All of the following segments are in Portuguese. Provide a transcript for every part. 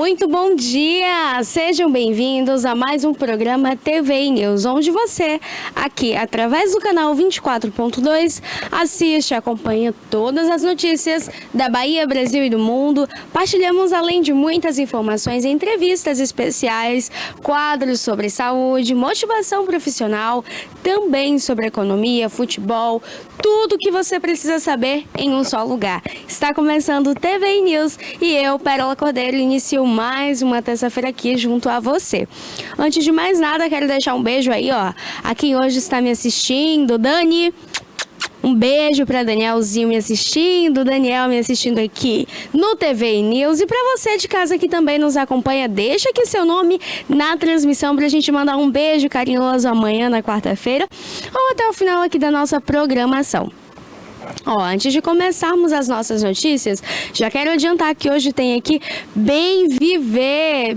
Muito bom dia! Sejam bem-vindos a mais um programa TV News, onde você, aqui através do canal 24.2, assiste e acompanha todas as notícias da Bahia, Brasil e do mundo. Partilhamos, além de muitas informações, entrevistas especiais, quadros sobre saúde, motivação profissional, também sobre economia, futebol, tudo o que você precisa saber em um só lugar. Está começando o TV News e eu, Pérola Cordeiro, inicio mais uma terça-feira aqui junto a você. Antes de mais nada, quero deixar um beijo aí, ó, a quem hoje está me assistindo, Dani. Um beijo para Danielzinho me assistindo, Daniel me assistindo aqui no TV News. E para você de casa que também nos acompanha, deixa aqui seu nome na transmissão para a gente mandar um beijo carinhoso amanhã na quarta-feira ou até o final aqui da nossa programação. Ó, antes de começarmos as nossas notícias, já quero adiantar que hoje tem aqui Bem Viver,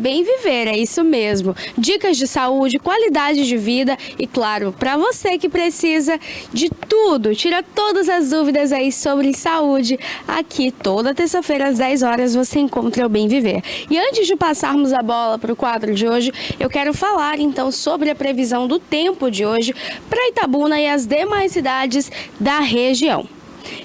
é isso mesmo. Dicas de saúde, qualidade de vida e, claro, para você que precisa de tudo, tira todas as dúvidas aí sobre saúde, aqui toda terça-feira às 10 horas você encontra o Bem Viver. E antes de passarmos a bola para o quadro de hoje, eu quero falar então sobre a previsão do tempo de hoje para Itabuna e as demais cidades da região.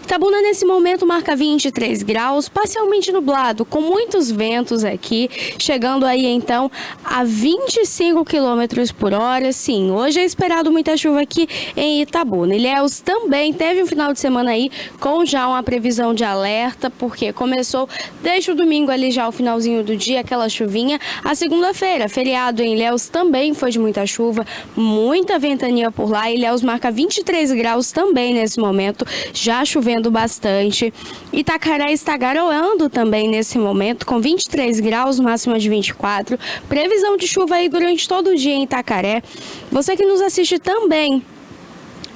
Itabuna nesse momento marca 23 graus, parcialmente nublado, com muitos ventos aqui, chegando aí então a 25 km por hora. Sim, hoje é esperado muita chuva aqui em Itabuna. Ilhéus também teve um final de semana aí com já uma previsão de alerta, porque começou desde o domingo ali já o finalzinho do dia, aquela chuvinha. A segunda-feira, feriado em Ilhéus, também foi de muita chuva, muita ventania por lá. Ilhéus marca 23 graus também nesse momento, já chovendo bastante. Itacaré está garoando também nesse momento, com 23 graus, máxima de 24. Previsão de chuva aí durante todo o dia em Itacaré. Você que nos assiste também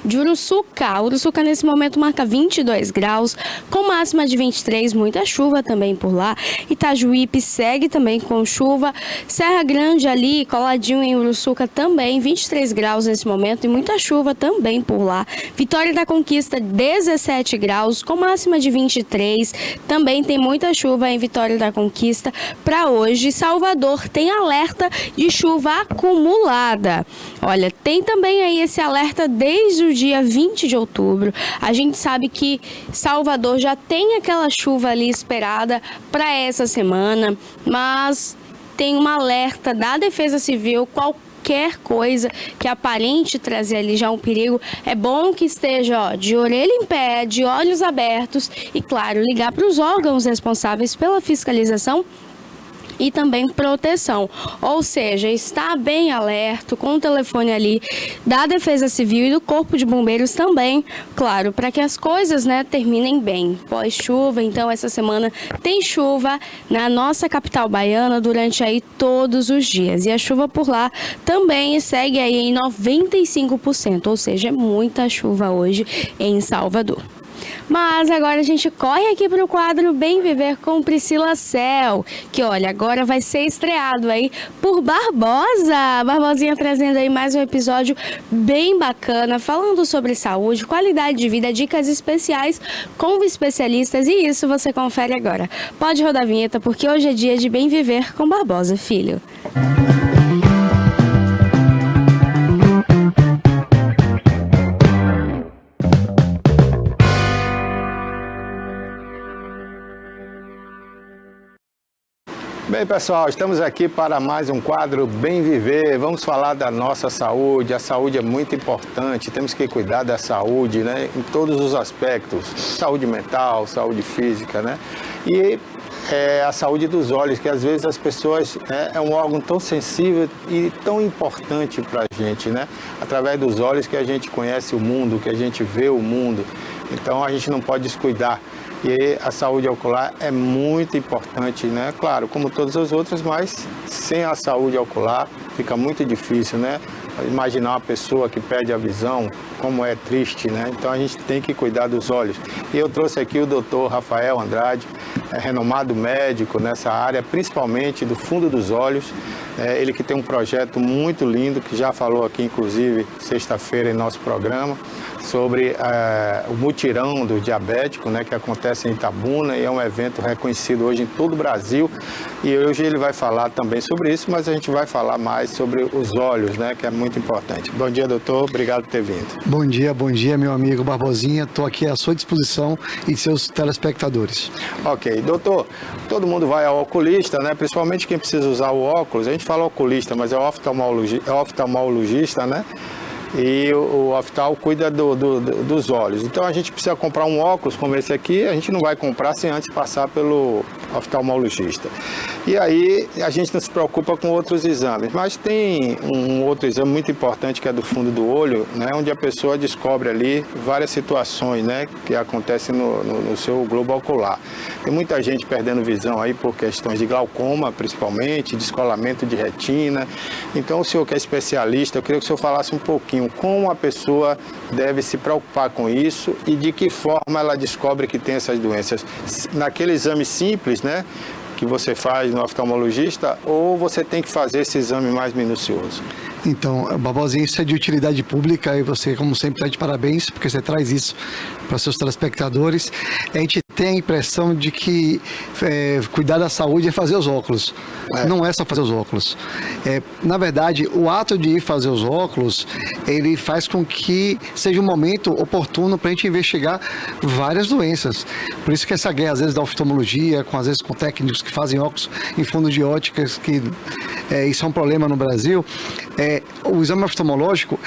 de Uruçuca. Uruçuca nesse momento marca 22 graus, com máxima de 23, muita chuva também por lá. Itajuípe segue também com chuva. Serra Grande ali, coladinho em Uruçuca também, 23 graus nesse momento e muita chuva também por lá. Vitória da Conquista, 17 graus, com máxima de 23. Também tem muita chuva em Vitória da Conquista para hoje. Salvador tem alerta de chuva acumulada. Olha, tem também aí esse alerta desde o dia 20 de outubro. A gente sabe que Salvador já tem aquela chuva ali esperada para essa semana, mas tem um alerta da Defesa Civil. Qualquer coisa que aparente trazer ali já um perigo, é bom que esteja de orelha em pé, de olhos abertos e, claro, ligar para os órgãos responsáveis pela fiscalização e também proteção, ou seja, está bem alerta com o telefone ali da Defesa Civil e do Corpo de Bombeiros também, claro, para que as coisas, terminem bem. Pós-chuva, então essa semana tem chuva na nossa capital baiana durante aí todos os dias, e a chuva por lá também segue aí em 95%, ou seja, é muita chuva hoje em Salvador. Mas agora a gente corre aqui para o quadro Bem Viver com Priscila Cel, que olha, agora vai ser estreado aí por Barbosa. Barbosinha trazendo aí mais um episódio bem bacana, falando sobre saúde, qualidade de vida, dicas especiais com especialistas, e isso você confere agora. Pode rodar a vinheta, porque hoje é dia de Bem Viver com Barbosa Filho. Bem, pessoal, estamos aqui para mais um quadro Bem Viver. Vamos falar da nossa saúde. A saúde é muito importante, temos que cuidar da saúde, em todos os aspectos. Saúde mental, saúde física, E a saúde dos olhos, que às vezes as pessoas, é um órgão tão sensível e tão importante para a gente, Através dos olhos que a gente conhece o mundo, que a gente vê o mundo. Então a gente não pode descuidar. E a saúde ocular é muito importante, Claro, como todas as outras, mas sem a saúde ocular fica muito difícil, imaginar uma pessoa que perde a visão, como é triste, né? Então a gente tem que cuidar dos olhos. E eu trouxe aqui o Dr. Rafael Andrade, renomado médico nessa área, principalmente do fundo dos olhos. Ele que tem um projeto muito lindo, que já falou aqui, inclusive, sexta-feira em nosso programa, sobre o mutirão do diabético, né, que acontece em Itabuna, e é um evento reconhecido hoje em todo o Brasil. E hoje ele vai falar também sobre isso, mas a gente vai falar mais sobre os olhos, né, que é muito importante. Bom dia, doutor. Obrigado por ter vindo. Bom dia, meu amigo Barbosinha. Estou aqui à sua disposição e seus telespectadores. Ok. Doutor, todo mundo vai ao oculista, né, principalmente quem precisa usar o óculos. A gente fala oculista, mas é oftalmologista, né? E o oftal cuida dos olhos. Então a gente precisa comprar um óculos como esse aqui, a gente não vai comprar sem antes passar pelo oftalmologista. E aí a gente não se preocupa com outros exames, mas tem um outro exame muito importante que é do fundo do olho, né, onde a pessoa descobre ali várias situações, né, que acontecem no seu globo ocular. Tem muita gente perdendo visão aí por questões de glaucoma, principalmente, descolamento de retina. Então o senhor que é especialista, eu queria que o senhor falasse um pouquinho como a pessoa deve se preocupar com isso e de que forma ela descobre que tem essas doenças. Naquele exame simples, né, que você faz no oftalmologista, ou você tem que fazer esse exame mais minucioso? Então, Barbosinha, isso é de utilidade pública e você, como sempre, está de parabéns, porque você traz isso para seus telespectadores. A gente tem a impressão de que cuidar da saúde é fazer os óculos. Não é só fazer os óculos. Na verdade, o ato de ir fazer os óculos, ele faz com que seja um momento oportuno para a gente investigar várias doenças. Por isso que essa guerra, às vezes, da oftalmologia, às vezes com técnicos que fazem óculos em fundo de óticas, que isso é um problema no Brasil. O exame oftalmológico,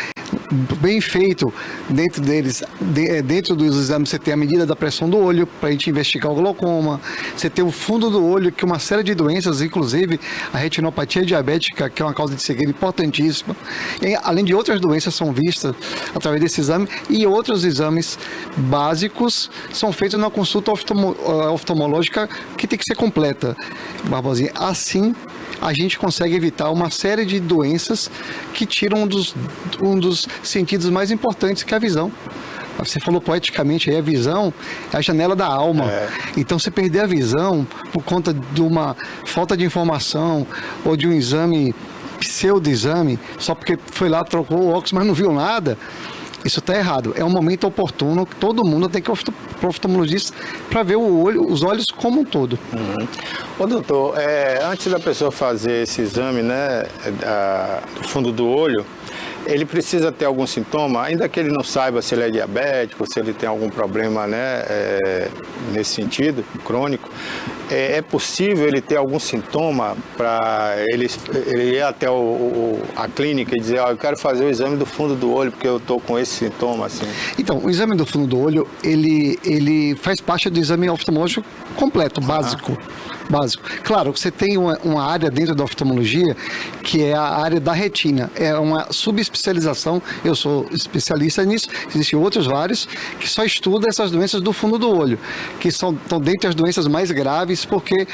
bem feito, dentro dos exames você tem a medida da pressão do olho, para a gente investigar o glaucoma, você tem o fundo do olho, que é uma série de doenças, inclusive a retinopatia diabética, que é uma causa de cegueira importantíssima, e, além de outras doenças são vistas através desse exame, e outros exames básicos são feitos na consulta oftalmológica, que tem que ser completa, Barbosinha. Assim, a gente consegue evitar uma série de doenças que tiram um dos sentidos mais importantes, que é a visão. Você falou poeticamente aí, a visão é a janela da alma. Então, se perder a visão por conta de uma falta de informação ou de um exame, pseudo-exame, só porque foi lá, trocou o óculos, mas não viu nada, isso está errado. É um momento oportuno que todo mundo tem que ir para o oftalmologista para ver os olhos como um todo. Ô doutor, antes da pessoa fazer esse exame, né, do fundo do olho, ele precisa ter algum sintoma, ainda que ele não saiba se ele é diabético, se ele tem algum problema, né, nesse sentido, crônico. É possível ele ter algum sintoma para ele ir até a clínica e dizer, eu quero fazer o exame do fundo do olho porque eu estou com esse sintoma, assim? Então, o exame do fundo do olho, ele faz parte do exame oftalmológico completo, básico. Claro, você tem uma área dentro da oftalmologia que é a área da retina, é uma subespecialização, eu sou especialista nisso, existem outros vários que só estudam essas doenças do fundo do olho, que estão dentre as doenças mais graves, porque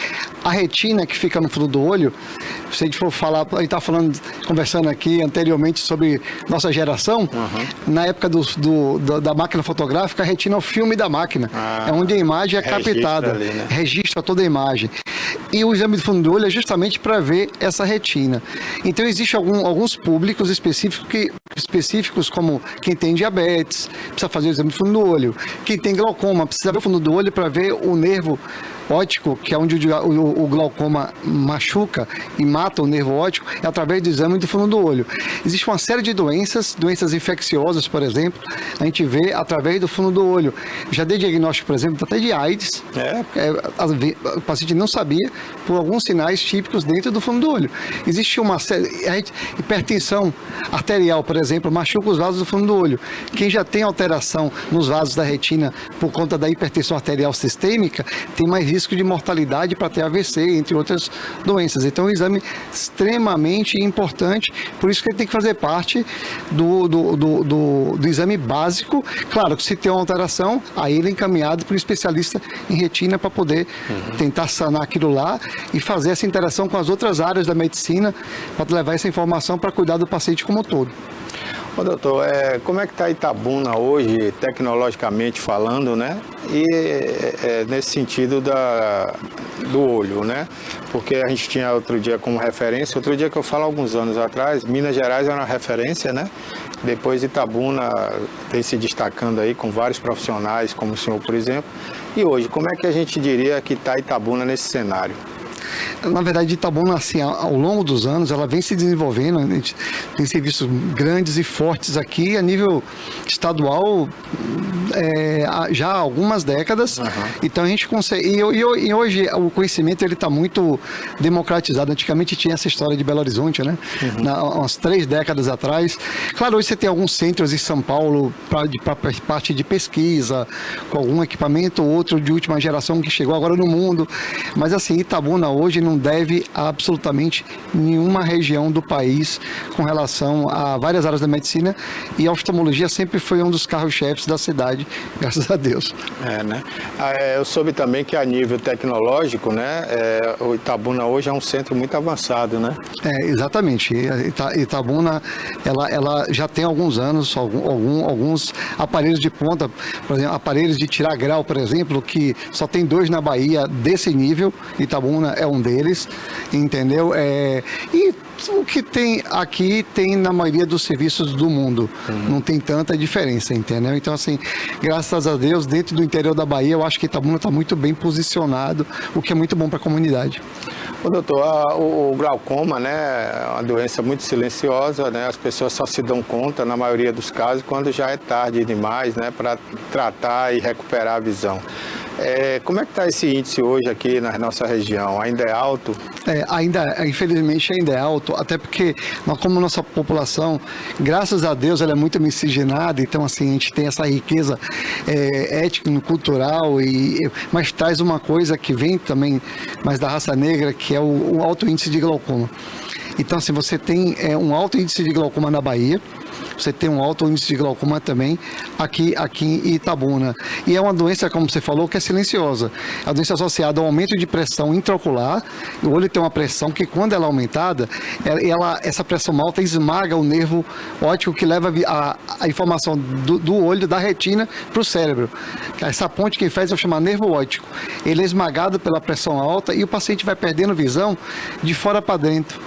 a retina que fica no fundo do olho, se a gente for falar, a gente está conversando aqui anteriormente sobre nossa geração, na época da máquina fotográfica, a retina é o filme da máquina, é onde a imagem é captada, ali, né? Registra toda a imagem. E o exame do fundo do olho é justamente para ver essa retina. Então, existem alguns públicos específicos, como quem tem diabetes, precisa fazer o exame do fundo do olho. Quem tem glaucoma, precisa ver o fundo do olho para ver o nervo óptico, que é onde o glaucoma machuca e mata o nervo óptico, é através do exame do fundo do olho. Existe uma série de doenças infecciosas, por exemplo, a gente vê através do fundo do olho. Já dei diagnóstico, por exemplo, até de AIDS. O paciente não sabia por alguns sinais típicos dentro do fundo do olho. Existe uma série, hipertensão arterial, por exemplo, machuca os vasos do fundo do olho. Quem já tem alteração nos vasos da retina por conta da hipertensão arterial sistêmica, tem mais risco risco de mortalidade para ter AVC, entre outras doenças. Então, é um exame extremamente importante, por isso que ele tem que fazer parte do exame básico. Claro que se tem uma alteração, aí ele é encaminhado para um especialista em retina para poder tentar sanar aquilo lá e fazer essa interação com as outras áreas da medicina para levar essa informação para cuidar do paciente como um todo. Ô, doutor, como é que está Itabuna hoje, tecnologicamente falando, né? E nesse sentido do olho, né? Porque a gente tinha outro dia como referência, outro dia que eu falo alguns anos atrás, Minas Gerais era uma referência, né? Depois Itabuna tem se destacando aí com vários profissionais, como o senhor, por exemplo. E hoje, como é que a gente diria que está Itabuna nesse cenário? Na verdade, Itabuna, assim, ao longo dos anos, ela vem se desenvolvendo, a gente tem serviços grandes e fortes aqui, a nível estadual, já há algumas décadas, então a gente consegue, e hoje o conhecimento ele está muito democratizado. Antigamente tinha essa história de Belo Horizonte, né? Umas 3 décadas atrás. Claro, hoje você tem alguns centros em São Paulo para parte de pesquisa, com algum equipamento ou outro de última geração que chegou agora no mundo, mas assim, Itabuna hoje não deve a absolutamente nenhuma região do país com relação a várias áreas da medicina, e a oftalmologia sempre foi um dos carros-chefes da cidade, graças a Deus. Né? Eu soube também que a nível tecnológico, né, o Itabuna hoje é um centro muito avançado, né? Exatamente. Itabuna, ela já tem alguns anos, alguns aparelhos de ponta, por exemplo, aparelhos de tirar grau, por exemplo, que só tem 2 na Bahia desse nível. Itabuna é um deles, entendeu? E o que tem aqui tem na maioria dos serviços do mundo. Não tem tanta diferença, entendeu? Então, assim, graças a Deus, dentro do interior da Bahia, eu acho que Itabuna está muito bem posicionado, o que é muito bom para a comunidade. Ô, doutor, o glaucoma, né, é uma doença muito silenciosa, né? As pessoas só se dão conta, na maioria dos casos, quando já é tarde demais, né, para tratar e recuperar a visão. Como é que está esse índice hoje aqui na nossa região? Ainda é alto? Infelizmente ainda é alto, até porque como nossa população, graças a Deus, ela é muito miscigenada, então assim, a gente tem essa riqueza étnico-cultural, mas traz uma coisa que vem também mais da raça negra, que é o alto índice de glaucoma. Então assim, você tem um alto índice de glaucoma na Bahia, você tem um alto índice de glaucoma também aqui em Itabuna. E é uma doença, como você falou, que é silenciosa. É uma doença associada ao aumento de pressão intraocular. O olho tem uma pressão que, quando ela é aumentada, essa pressão alta esmaga o nervo óptico que leva a informação do olho, da retina, para o cérebro. Essa ponte que faz é chamar nervo óptico. Ele é esmagado pela pressão alta e o paciente vai perdendo visão de fora para dentro.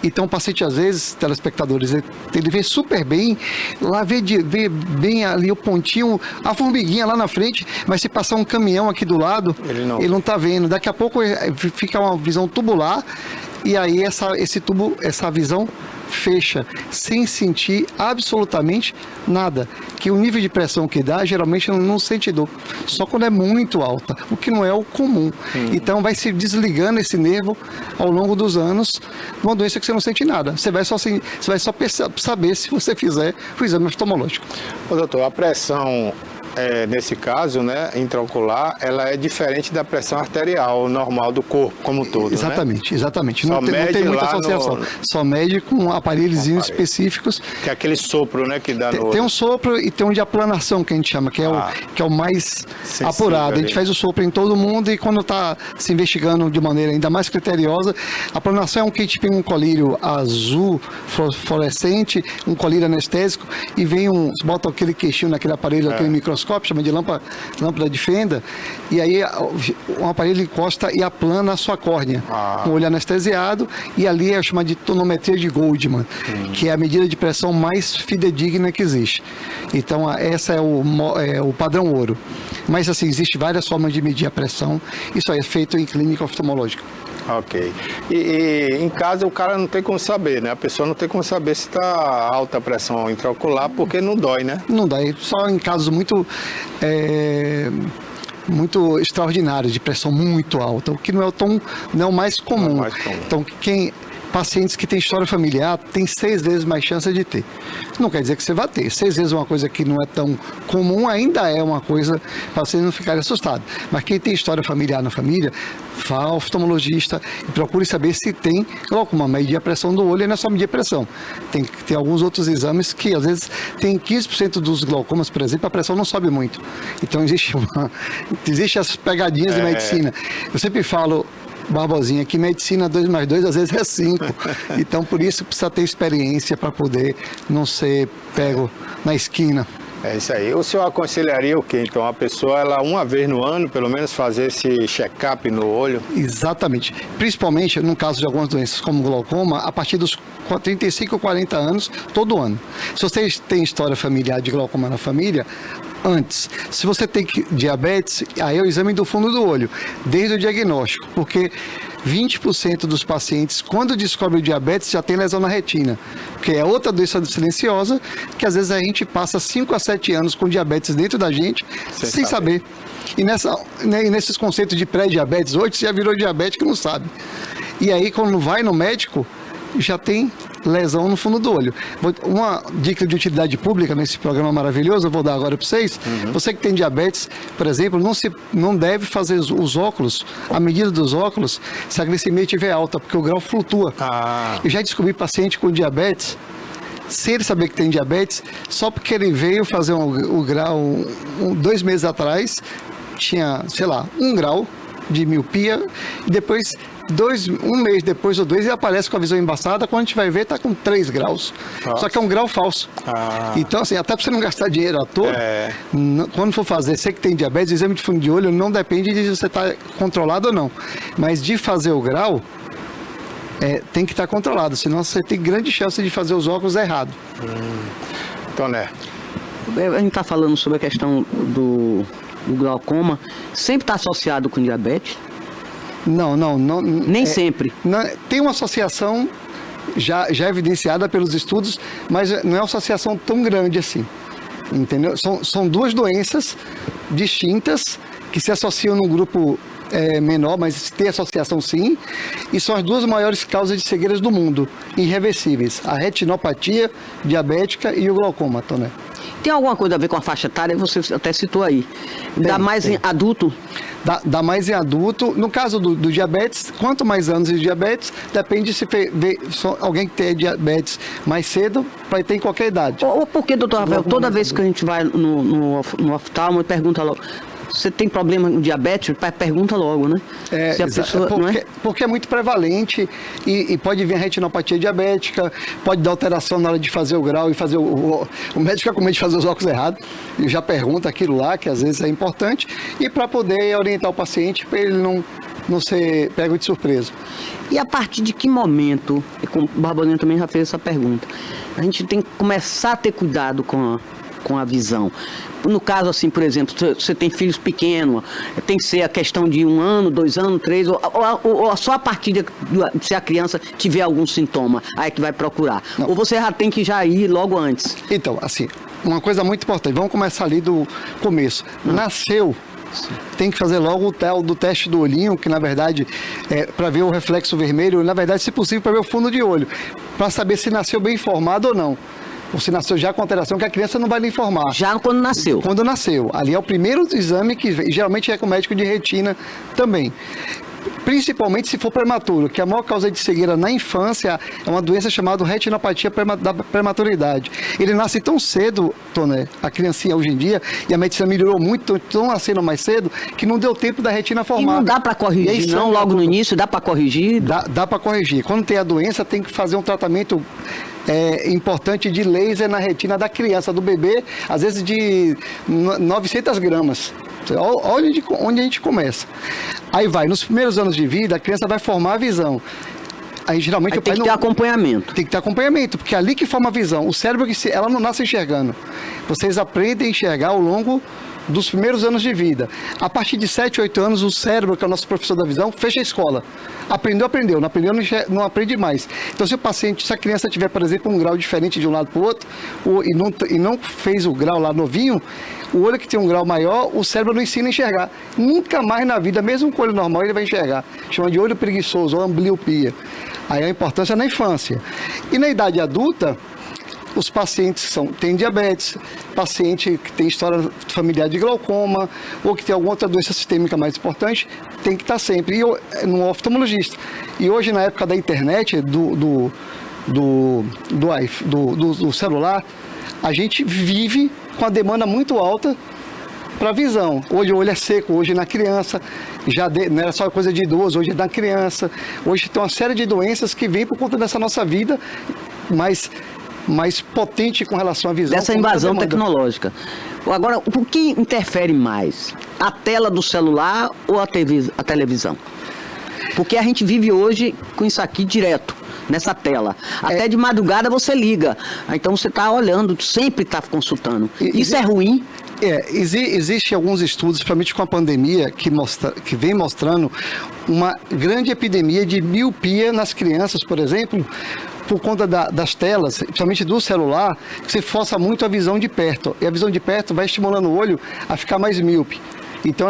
Então o paciente, às vezes, telespectadores, ele vê super bem, lá vê bem ali o pontinho, a formiguinha lá na frente, mas se passar um caminhão aqui do lado, ele não está vendo. Daqui a pouco fica uma visão tubular e aí essa visão fecha, sem sentir absolutamente nada. Que o nível de pressão que dá, geralmente não sente dor, só quando é muito alta, o que não é o comum. Então vai se desligando esse nervo ao longo dos anos, uma doença que você não sente nada. Você vai só saber se você fizer o exame oftalmológico. Ô, doutor, a pressão nesse caso, né, intraocular, ela é diferente da pressão arterial normal do corpo como um todo, exatamente, né? Exatamente. Não tem muita associação. Só mede com aparelhos específicos. Que é aquele sopro, né, que dá no... Tem um sopro e tem um de aplanação, que a gente chama, que é o mais sensível, apurado. A gente faz o sopro em todo mundo e quando está se investigando de maneira ainda mais criteriosa, a aplanação é um kit, tem um colírio azul fluorescente, um colírio anestésico e bota aquele queixinho naquele aparelho, aquele microscópio, chama de lâmpada de fenda, e aí um aparelho encosta e aplana a sua córnea, com o olho anestesiado, e ali é chamada de tonometria de Goldman, que é a medida de pressão mais fidedigna que existe. Então essa é o padrão ouro. Mas assim, existem várias formas de medir a pressão, isso aí é feito em clínica oftalmológica. Ok. E em casa o cara não tem como saber, né? A pessoa não tem como saber se está alta a pressão intraocular, porque não dói, né? Não dói, só em casos muito extraordinários, de pressão muito alta, o que não é o mais comum. Então, pacientes que têm história familiar têm 6 vezes mais chance de ter. Não quer dizer que você vai ter. 6 vezes uma coisa que não é tão comum, ainda é uma coisa para vocês não ficarem assustados. Mas quem tem história familiar na família, vá ao oftalmologista e procure saber se tem glaucoma. Medir a pressão do olho e não é só medir a pressão. Tem que ter alguns outros exames que, às vezes, tem 15% dos glaucomas, por exemplo, a pressão não sobe muito. Então, existe as pegadinhas de medicina. Eu sempre falo, Barbosinha, que medicina 2 mais 2 às vezes é 5. Então, por isso, precisa ter experiência para poder não ser pego na esquina. É isso aí. O senhor aconselharia o quê? Então, a pessoa, ela uma vez no ano, pelo menos, fazer esse check-up no olho? Exatamente. Principalmente no caso de algumas doenças como glaucoma, a partir dos 35 ou 40 anos, todo ano. Se você tem história familiar de glaucoma na família, antes. Se você tem diabetes, aí é o exame do fundo do olho, desde o diagnóstico, porque 20% dos pacientes, quando descobre o diabetes, já tem lesão na retina, que é outra doença silenciosa, que às vezes a gente passa 5 a 7 anos com diabetes dentro da gente, sem saber. E nesses conceitos de pré-diabetes, hoje você já virou diabético e não sabe. E aí, quando vai no médico, já tem lesão no fundo do olho. Uma dica de utilidade pública nesse programa maravilhoso, eu vou dar agora para vocês. Você que tem diabetes, por exemplo, não deve fazer os óculos, a medida dos óculos, se a glicemia estiver alta, porque o grau flutua. Eu já descobri paciente com diabetes, sem ele saber que tem diabetes, só porque ele veio fazer o grau 2 meses atrás, tinha, sei lá, 1 grau de miopia, e depois, 1 mês depois ou 2, ele aparece com a visão embaçada, quando a gente vai ver, está com 3 graus. Nossa. Só que é um grau falso. Então, assim, até para você não gastar dinheiro à toa, quando for fazer, você que tem diabetes, o exame de fundo de olho não depende de você estar controlado ou não. Mas de fazer o grau, tem que estar controlado, senão você tem grande chance de fazer os óculos errado. Toné. A gente está falando sobre a questão do glaucoma, sempre está associado com diabetes? Não. Nem sempre. Tem uma associação já evidenciada pelos estudos, mas não é uma associação tão grande assim. Entendeu? São 2 doenças distintas que se associam num grupo menor, mas tem associação sim, e são as 2 maiores causas de cegueiras do mundo, irreversíveis: a retinopatia diabética e o glaucoma, Toné. Tem alguma coisa a ver com a faixa etária? Você até citou aí. Dá mais em adulto? Dá mais em adulto. No caso do diabetes, quanto mais anos de diabetes, depende se alguém que tem diabetes mais cedo, vai ter em qualquer idade. Ou porque, doutor Rafael, toda vez que a gente vai no oftalmo e pergunta logo, você tem problema com diabetes? Pergunta logo, né? Se a pessoa, porque é muito prevalente e pode vir a retinopatia diabética, pode dar alteração na hora de fazer o grau e fazer o médico fica com medo de fazer os óculos errados e já pergunta aquilo lá, que às vezes é importante, e para poder orientar o paciente para ele não ser pego de surpresa. E a partir de que momento, o Barbosinha também já fez essa pergunta, a gente tem que começar a ter cuidado com a visão? No caso, assim, por exemplo, você tem filhos pequenos, tem que ser a questão de 1 ano, 2 anos, 3, ou só a partir de se a criança tiver algum sintoma, aí que vai procurar. Não. Ou você já tem que ir logo antes? Então, assim, uma coisa muito importante, vamos começar ali do começo. Nasceu, tem que fazer logo o do teste do olhinho, que na verdade é para ver o reflexo vermelho, na verdade, se possível, para ver o fundo de olho, para saber se nasceu bem formado ou não. Ou se nasceu já com alteração, que a criança não vai lhe informar. Já quando nasceu? Quando nasceu. Ali é o primeiro exame que geralmente é com o médico de retina também. Principalmente se for prematuro, que a maior causa de cegueira na infância é uma doença chamada retinopatia da prematuridade. Ele nasce tão cedo, Toné, a criancinha hoje em dia, e a medicina melhorou muito, estão nascendo mais cedo, que não deu tempo da retina formar. E não dá para corrigir, não? Logo no início, dá para corrigir? Dá para corrigir. Quando tem a doença, tem que fazer um tratamento importante de laser na retina da criança, do bebê, às vezes de 900 gramas. Olha onde a gente começa. Aí nos primeiros anos de vida, a criança vai formar a visão. Aí geralmente tem que ter acompanhamento. Tem que ter acompanhamento, porque é ali que forma a visão. O cérebro, ela não nasce enxergando. Vocês aprendem a enxergar ao longo dos primeiros anos de vida. A partir de 7, 8 anos, o cérebro, que é o nosso professor da visão, fecha a escola. Aprendeu, não aprendeu, não aprende mais. Então, se a criança tiver, por exemplo, um grau diferente de um lado para o outro, e não fez o grau lá novinho, o olho que tem um grau maior, o cérebro não ensina a enxergar. Nunca mais na vida, mesmo com o olho normal, ele vai enxergar. Chama de olho preguiçoso, ou ambliopia. Aí a importância é na infância. E na idade adulta, os pacientes têm diabetes, paciente que tem história familiar de glaucoma ou que tem alguma outra doença sistêmica mais importante, tem que estar sempre no oftalmologista. E hoje, na época da internet, do celular, a gente vive com a demanda muito alta para a visão. Hoje o olho é seco, hoje na criança, não era só coisa de idoso, hoje é na criança. Hoje tem uma série de doenças que vêm por conta dessa nossa vida mais potente com relação à visão. Dessa invasão tecnológica. Agora, o que interfere mais? A tela do celular ou a televisão? Porque a gente vive hoje com isso aqui direto, nessa tela. Até de madrugada você liga. Então você está olhando, sempre está consultando. Isso é ruim? Existem alguns estudos, principalmente com a pandemia, que vem mostrando uma grande epidemia de miopia nas crianças, por exemplo, por conta das telas, principalmente do celular, que você força muito a visão de perto. E a visão de perto vai estimulando o olho a ficar mais míope. Então,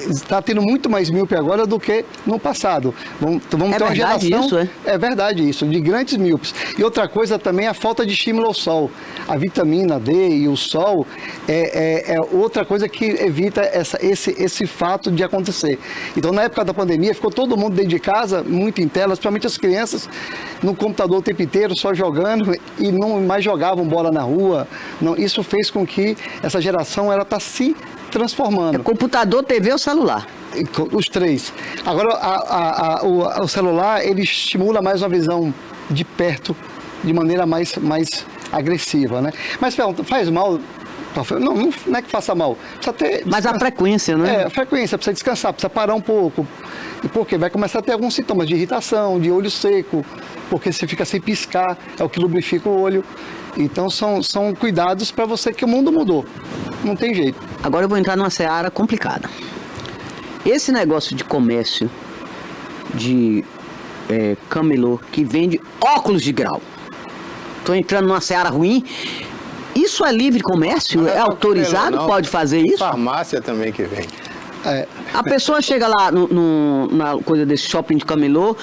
está tendo muito mais míope agora do que no passado. Vamos ter uma geração... Isso, é? É verdade isso, de grandes míopes. E outra coisa também é a falta de estímulo ao sol. A vitamina D e o sol é outra coisa que evita esse fato de acontecer. Então, na época da pandemia, ficou todo mundo dentro de casa, muito em telas, principalmente as crianças, no computador o tempo inteiro, só jogando, e não mais jogavam bola na rua. Não, isso fez com que essa geração está se transformando. É computador, TV ou celular? Os três. Agora, o celular, ele estimula mais uma visão de perto, de maneira mais agressiva, né? Mas pergunta, faz mal? Não é que faça mal. Precisa ter... Mas a frequência, né? A frequência, precisa descansar, precisa parar um pouco. Porque vai começar a ter alguns sintomas de irritação, de olho seco, porque você fica sem piscar, é o que lubrifica o olho. Então são cuidados para você, que o mundo mudou. Não tem jeito. Agora eu vou entrar numa seara complicada. Esse negócio de comércio de camelô que vende óculos de grau. Estou entrando numa seara ruim. Isso é livre comércio? É autorizado? Não. Pode fazer isso? Farmácia também que vende. A pessoa chega lá na coisa desse shopping de camelô,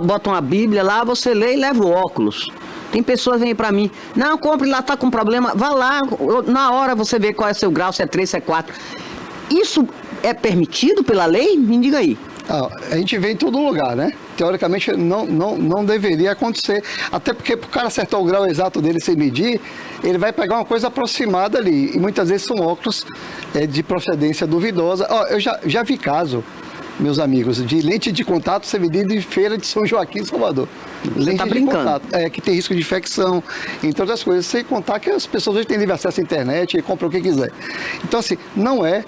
bota uma bíblia lá, você lê e leva o óculos. Tem pessoas que vêm pra mim, não, compre lá, tá com problema, vá lá, na hora você vê qual é seu grau, se é 3, se é 4. Isso é permitido pela lei? Me diga aí. A gente vê em todo lugar, né? Teoricamente não deveria acontecer. Até porque para o cara acertar o grau exato dele sem medir, ele vai pegar uma coisa aproximada ali. E muitas vezes são óculos de procedência duvidosa. Eu já vi caso, meus amigos, de lente de contato ser vendida em feira de São Joaquim, Salvador. Você tá brincando? Contato, que tem risco de infecção, entre outras coisas. Sem contar que as pessoas hoje têm livre acesso à internet e compram o que quiser. Então, assim, não é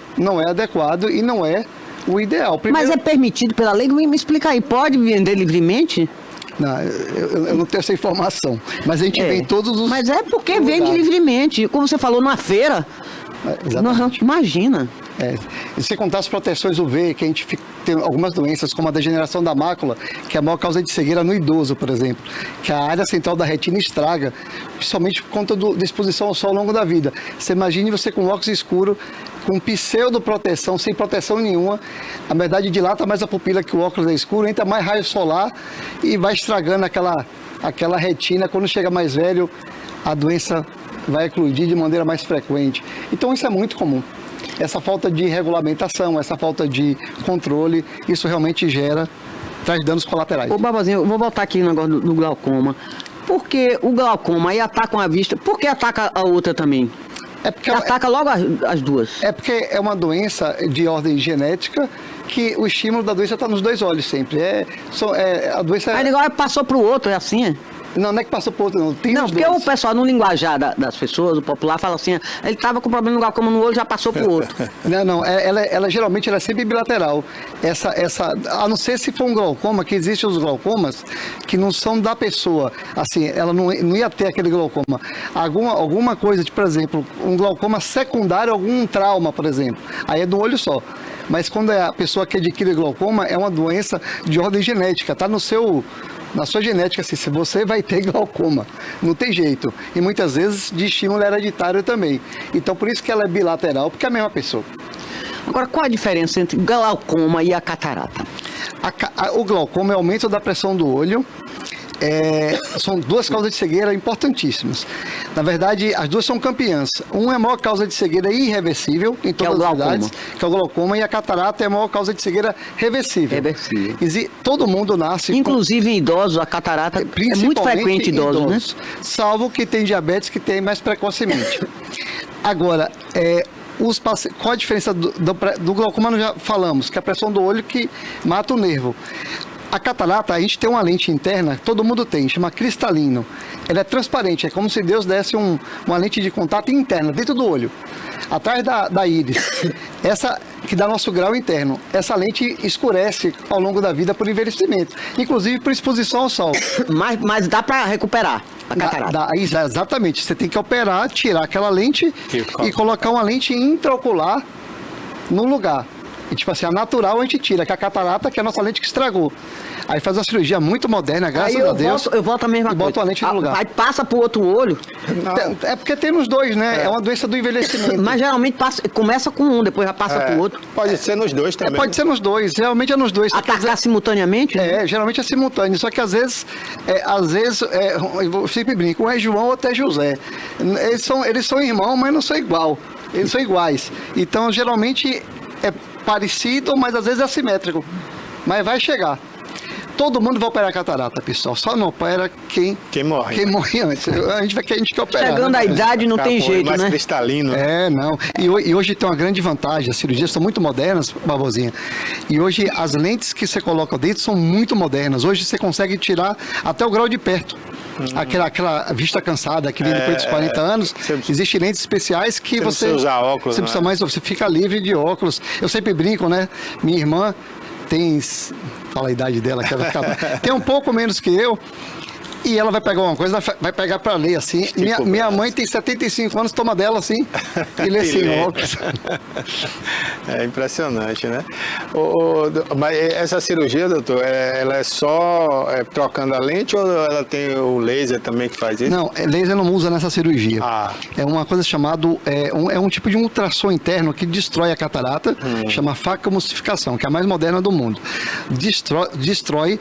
adequado e não é o ideal. Primeiro... Mas é permitido pela lei? Me explica aí, pode vender livremente? Não, eu não tenho essa informação. Mas a gente vê em todos os... Mas é porque vende livremente. Como você falou, numa feira. Exatamente. Imagina. E se contar as proteções UV, que a gente tem algumas doenças, como a degeneração da mácula, que é a maior causa de cegueira no idoso, por exemplo, que a área central da retina estraga, principalmente por conta da exposição ao sol ao longo da vida. Você imagine você com óculos escuro, com pseudoproteção, sem proteção nenhuma, a verdade dilata mais a pupila que o óculos é escuro, entra mais raio solar e vai estragando aquela retina. Quando chega mais velho, a doença vai eclodir de maneira mais frequente. Então isso é muito comum. Essa falta de regulamentação, essa falta de controle, isso realmente traz danos colaterais. Ô Babazinho, eu vou voltar aqui no negócio do glaucoma. Por que o glaucoma aí ataca uma vista, por que ataca a outra também? Ataca logo as duas. É porque é uma doença de ordem genética que o estímulo da doença está nos dois olhos sempre. A doença... Aí agora passou para o outro, é assim, é? Não é que passou por outro, não. Não, porque o pessoal, no linguajar das pessoas, o popular, fala assim, ele estava com problema no glaucoma no olho, já passou pro outro. Não, ela geralmente é sempre bilateral. A não ser se for um glaucoma, que existem os glaucomas que não são da pessoa. Assim, ela não ia ter aquele glaucoma. Alguma coisa, tipo, por exemplo, um glaucoma secundário, algum trauma, por exemplo. Aí é do olho só. Mas quando é a pessoa que adquire glaucoma, é uma doença de ordem genética, tá na sua genética, assim, se você vai ter glaucoma, não tem jeito. E muitas vezes de estímulo hereditário também. Então, por isso que ela é bilateral, porque é a mesma pessoa. Agora, qual a diferença entre glaucoma e a catarata? O glaucoma é o aumento da pressão do olho são duas causas de cegueira importantíssimas. Na verdade, as duas são campeãs. Uma é a maior causa de cegueira irreversível em todas as idades, que é o glaucoma, e a catarata é a maior causa de cegueira reversível. Todo mundo nasce... Inclusive em idosos, a catarata é muito frequente em idosos, né? Salvo que tem diabetes, que tem mais precocemente. Agora, qual a diferença do glaucoma? Nós já falamos, que é a pressão do olho que mata o nervo. A catarata, a gente tem uma lente interna, todo mundo tem, chama cristalino. Ela é transparente, é como se Deus desse uma lente de contato interna, dentro do olho, atrás da íris. Essa que dá nosso grau interno. Essa lente escurece ao longo da vida por envelhecimento, inclusive por exposição ao sol. Mas dá para recuperar a catarata? Exatamente, você tem que operar, tirar aquela lente e colocar uma lente intraocular no lugar. E, tipo assim, a natural a gente tira, que é a catarata, que é a nossa lente que estragou. Aí faz uma cirurgia muito moderna, graças a Deus. Eu volto a mesma coisa. Bota a lente no lugar. Aí passa pro outro olho. É porque tem nos dois, né? É uma doença do envelhecimento. Mas geralmente começa com um, depois já passa pro outro. Pode ser nos dois também. Pode ser nos dois, geralmente é nos dois. Atacar simultaneamente? Geralmente é simultâneo. Só que às vezes eu sempre brinco, um é João, outro é José. Eles são irmãos, mas não são igual. Eles são iguais. Então, geralmente é parecido, mas às vezes é assimétrico. Mas vai chegar. Todo mundo vai operar catarata, pessoal. Só não opera quem morre antes. A gente quer operar. Chegando à idade não tem jeito, mais né? Cristalino. Não. E hoje tem uma grande vantagem. As cirurgias são muito modernas, Barbosinha. E hoje as lentes que você coloca dentro são muito modernas. Hoje você consegue tirar até o grau de perto. Aquela vista cansada que vem depois dos 40 anos. Existem lentes especiais que você precisa usar óculos. Você precisa mais, você fica livre de óculos. Eu sempre brinco, né? Minha irmã tem... Fala a idade dela, que ela fica... Tem um pouco menos que eu. E ela vai pegar uma coisa, vai pegar para ler assim. Minha mãe tem 75 anos, toma dela assim e lê sem óculos. É impressionante, né? Mas essa cirurgia, doutor, ela é só trocando a lente ou ela tem o laser também que faz isso? Não, laser não usa nessa cirurgia. É uma coisa chamada... É um tipo de um ultrassom interno que destrói a catarata, chama facoemulsificação, que é a mais moderna do mundo. Destrói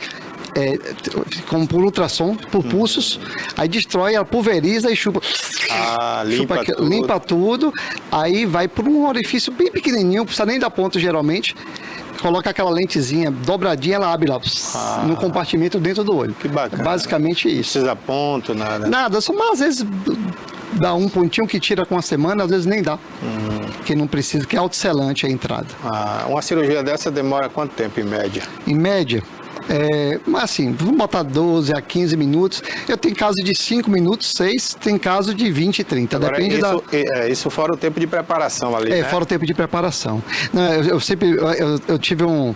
como por ultrassom, por pulsos, aí destrói, ela pulveriza e chupa. Limpa tudo, aí vai por um orifício bem pequenininho, não precisa nem dar ponto geralmente, coloca aquela lentezinha dobradinha, ela abre lá, no compartimento dentro do olho. Que bacana. Basicamente isso. Não precisa ponto, nada. Nada, só às vezes dá um pontinho que tira com uma semana, às vezes nem dá. Que não precisa, que é autocelante a entrada. Uma cirurgia dessa demora quanto tempo em média? Em média, assim, vamos botar 12 a 15 minutos. Eu tenho caso de 5 minutos, 6, tem caso de 20 e 30. Agora, depende isso fora o tempo de preparação ali, né? Fora o tempo de preparação. Não, eu tive um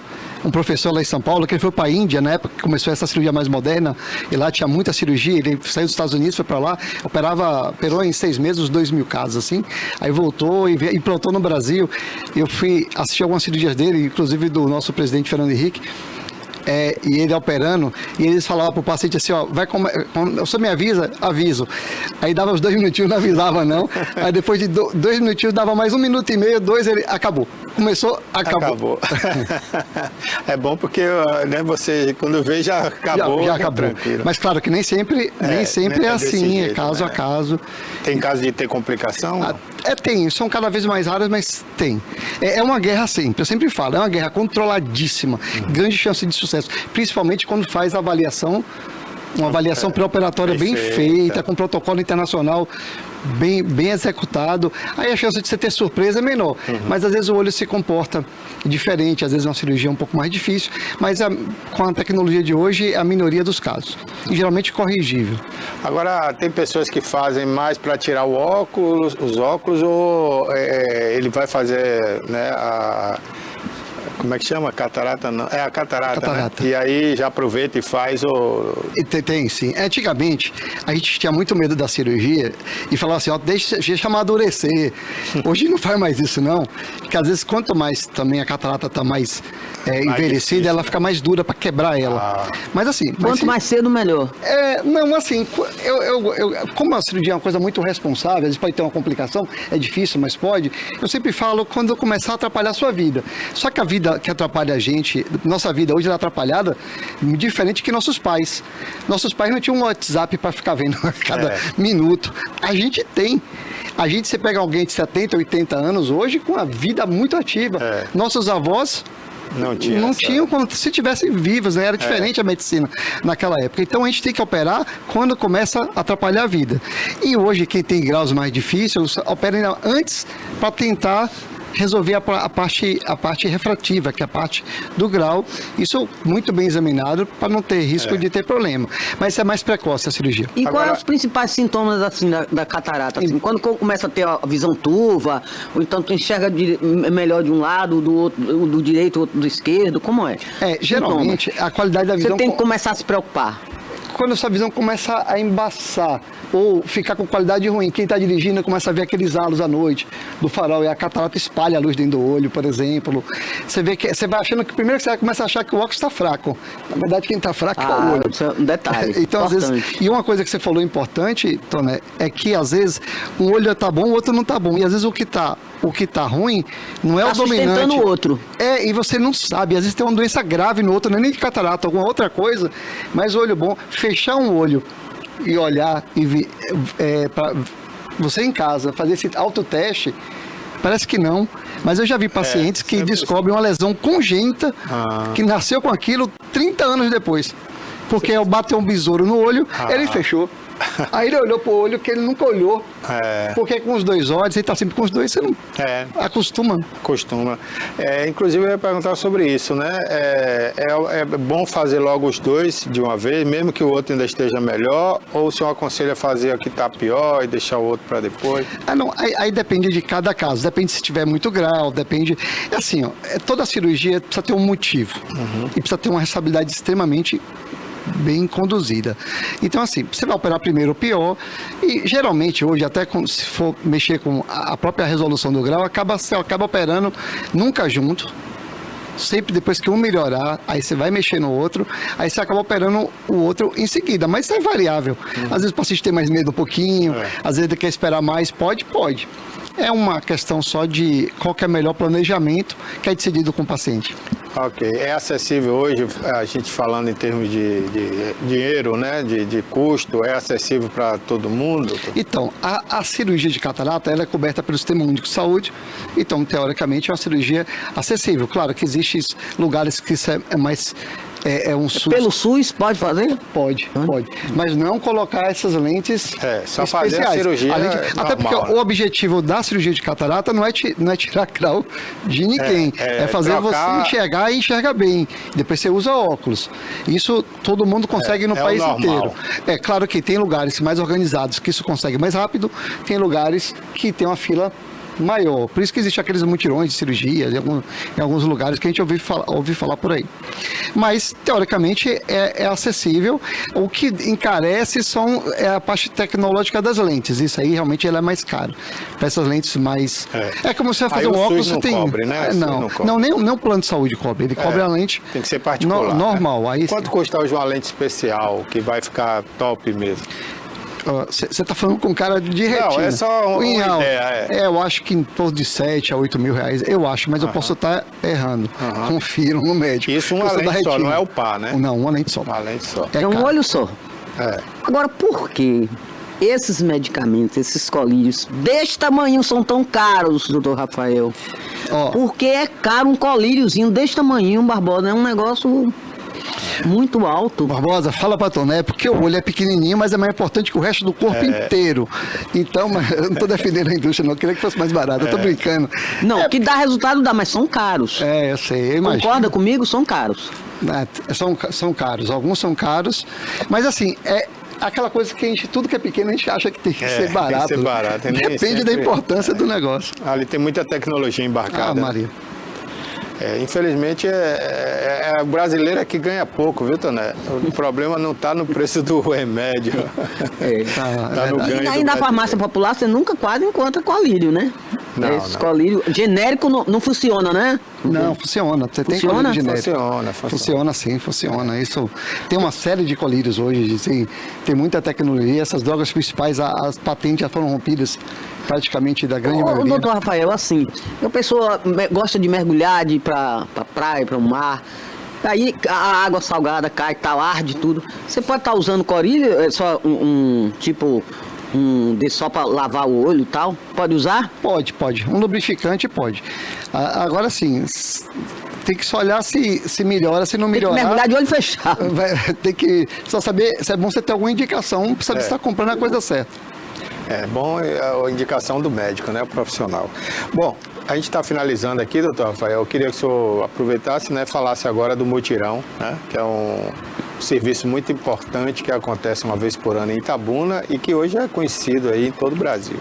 professor lá em São Paulo, que ele foi para a Índia, na época que começou essa cirurgia mais moderna, e lá tinha muita cirurgia, ele saiu dos Estados Unidos, foi para lá, operou em 6 meses os 2.000 casos, assim, aí voltou e implantou no Brasil. Eu fui assistir algumas cirurgias dele, inclusive do nosso presidente Fernando Henrique, e ele operando, e eles falavam pro paciente assim, você me avisa? Aviso. Aí dava os 2 minutinhos, não avisava não. Aí depois de 2 minutinhos, dava mais 1 minuto e meio, 2, ele acabou. Começou, acabou. É bom porque, né, você quando vê já acabou. Já acabou. Tranquilo. Mas claro que nem sempre é assim, jeito, caso a caso. Tem caso de ter complicação? Tem, são cada vez mais raras, mas tem. É uma guerra sempre, eu sempre falo, é uma guerra controladíssima, grande chance de sucesso, principalmente quando faz a avaliação, uma avaliação pré-operatória bem feita, com protocolo internacional bem executado, aí a chance de você ter surpresa é menor, mas às vezes o olho se comporta diferente, às vezes uma cirurgia é um pouco mais difícil, mas com a tecnologia de hoje é a minoria dos casos, e geralmente corrigível. Agora, tem pessoas que fazem mais para tirar os óculos, ou ele vai fazer, né, como é que chama? Catarata não. É a catarata. Né? E aí já aproveita e faz o... Tem, sim. Antigamente, a gente tinha muito medo da cirurgia e falava assim, deixa amadurecer. Hoje não faz mais isso, não. Porque às vezes, quanto mais também a catarata está mais envelhecida, difícil, ela fica mais dura para quebrar ela. Mas assim... Quanto mais cedo, melhor. Não, assim, como a cirurgia é uma coisa muito responsável, às vezes pode ter uma complicação, é difícil, mas pode. Eu sempre falo quando começar a atrapalhar a sua vida. Só que a vida que atrapalha a gente, nossa vida hoje ela é atrapalhada, diferente que nossos pais. Nossos pais não tinham um WhatsApp para ficar vendo a cada minuto. A gente tem. A gente, você pega alguém de 70, 80 anos hoje com a vida muito ativa. Nossos avós não tinham, se tivessem vivos, né? Era diferente a medicina naquela época. Então a gente tem que operar quando começa a atrapalhar a vida. E hoje quem tem graus mais difíceis, opera ainda antes para tentar resolver a parte refrativa, que é a parte do grau. Isso muito bem examinado para não ter risco de ter problema. Mas isso é mais precoce a cirurgia. E quais são os principais sintomas assim, da catarata? Assim, quando começa a ter a visão turva, ou então tu enxerga melhor de um lado, do outro, do direito, outro do esquerdo, como é? Geralmente a qualidade da visão... Você tem que começar a se preocupar. Quando a sua visão começa a embaçar ou ficar com qualidade ruim, quem está dirigindo começa a ver aqueles halos à noite do farol e a catarata espalha a luz dentro do olho, por exemplo. Você vai achando que primeiro que você começa a achar que o óculos está fraco. Na verdade, quem está fraco é o olho. Isso é um detalhe. Então, às vezes, e uma coisa que você falou importante, Toné, é que às vezes um olho está bom, o outro não está bom. E às vezes o que tá ruim não é o dominante. Sustentando o outro. E você não sabe. Às vezes tem uma doença grave no outro, não é nem de catarata, alguma outra coisa, mas o olho bom, fechar um olho e olhar e para você em casa fazer esse autoteste, parece que não, mas eu já vi pacientes que descobrem uma lesão congênita que nasceu com aquilo 30 anos depois, porque ao bater um besouro no olho, ele fechou. Aí ele olhou pro olho que ele nunca olhou. Porque com os dois olhos, ele tá sempre com os dois, você não acostuma. Inclusive eu ia perguntar sobre isso, né? É bom fazer logo os dois de uma vez, mesmo que o outro ainda esteja melhor, ou se eu aconselho fazer o que tá pior e deixar o outro para depois? Aí depende de cada caso, depende se tiver muito grau, depende... É assim, toda cirurgia precisa ter um motivo e precisa ter uma responsabilidade extremamente bem conduzida. Então, assim, você vai operar primeiro o pior e, geralmente, hoje, até se for mexer com a própria resolução do grau, você acaba operando nunca junto. Sempre depois que um melhorar, aí você vai mexer no outro, aí você acaba operando o outro em seguida. Mas isso é variável. Às vezes o paciente tem mais medo um pouquinho, às vezes ele quer esperar mais, pode. É uma questão só de qual que é o melhor planejamento que é decidido com o paciente. Ok. É acessível hoje, a gente falando em termos de dinheiro, né? De custo, é acessível para todo mundo? Então, a cirurgia de catarata ela é coberta pelo Sistema Único de Saúde, então, teoricamente, é uma cirurgia acessível. Claro que existem lugares que isso é mais... SUS. Pelo SUS pode fazer? Pode. Mas não colocar essas lentes só especiais. Fazer a cirurgia até porque o objetivo da cirurgia de catarata não é tirar grau de ninguém. É fazer trocar... você enxergar e enxergar bem. Depois você usa óculos. Isso todo mundo consegue no país inteiro. É claro que tem lugares mais organizados que isso consegue mais rápido, tem lugares que tem uma fila maior. Por isso que existem aqueles mutirões de cirurgia em alguns lugares que a gente ouve falar por aí. Mas, teoricamente, é acessível. O que encarece é a parte tecnológica das lentes. Isso aí, realmente, ela é mais caro. Para essas lentes mais... É como você vai fazer um óculos... Não cobre, né? Não, nem o plano de saúde cobre. Ele cobre a lente... Tem que ser particular. Normal. Né? Aí, quanto custa hoje uma lente especial, que vai ficar top mesmo? Você está falando com cara de retina. Não, é só uma ideia. Eu acho que em torno de 7 a 8 mil reais. Eu acho, mas eu posso estar errando. Confiro no médico. Isso uma lente só, não é o par, né? Não, uma lente só. Uma lente só. É um olho só. Agora, por que esses medicamentos, esses colírios desse tamanho são tão caros, doutor Rafael? Por que é caro um colíriozinho desse tamanho, Barbosa? É um negócio... muito alto. Barbosa, fala pra Toné, porque o olho é pequenininho, mas é mais importante que o resto do corpo inteiro. Então, eu não tô defendendo a indústria, não. Eu queria que fosse mais barato. Eu tô brincando. Não, que dá resultado dá, mas são caros. Eu sei, eu imagino. Concorda comigo? São caros. São caros. Alguns são caros. Mas assim, aquela coisa que tudo que é pequeno, a gente acha que tem que ser barato. Tem que ser barato. Depende da importância do negócio. Ali tem muita tecnologia embarcada. Maria. Infelizmente, o brasileiro é que ganha pouco, viu, Toné? O problema não está no preço do remédio. Tá no ganho. E na farmácia popular, você nunca quase encontra colírio, né? Não, Esse não. colírio genérico não funciona, né? Não, funciona. Você tem Funciona? colírio genérico. Funciona. Sim, funciona. Isso tem uma série de colírios hoje, tem muita tecnologia. Essas drogas principais, as patentes já foram rompidas praticamente da grande Ô, maioria. doutor Rafael, assim, a pessoa gosta de mergulhar, de ir pra praia, para o mar. Aí a água salgada cai e tal, arde tudo. Você pode estar usando coríleo, é só só para lavar o olho e tal? Pode usar? Pode. Um lubrificante pode. Agora sim, tem que só olhar se melhora, se não Tem que melhorar. mergulhar de olho fechado. Tem que só saber se é bom você ter alguma indicação para saber se está comprando a coisa certa. É bom a indicação do médico, né, o profissional. Bom, a gente está finalizando aqui, doutor Rafael. Eu queria que o senhor aproveitasse, né, falasse agora do mutirão, né, que é um serviço muito importante que acontece uma vez por ano em Itabuna e que hoje é conhecido aí em todo o Brasil.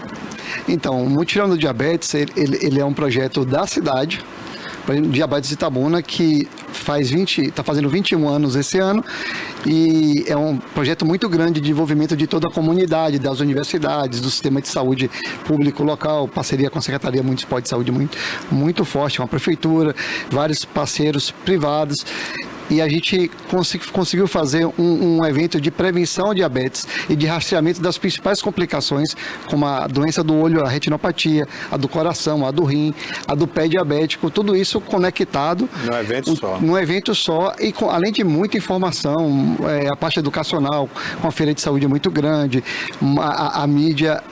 Então, o Mutirão do Diabetes, ele é um projeto da cidade, Diabetes Itabuna, que está fazendo 21 anos esse ano, e é um projeto muito grande de envolvimento de toda a comunidade, das universidades, do sistema de saúde público local, parceria com a Secretaria Municipal de Saúde muito forte, com a prefeitura, vários parceiros privados. E a gente conseguiu fazer um evento de prevenção à diabetes e de rastreamento das principais complicações, como a doença do olho, a retinopatia, a do coração, a do rim, a do pé diabético, tudo isso conectado. Num evento só. Num evento só, e além de muita informação, a parte educacional, com a feira de saúde muito grande, a mídia,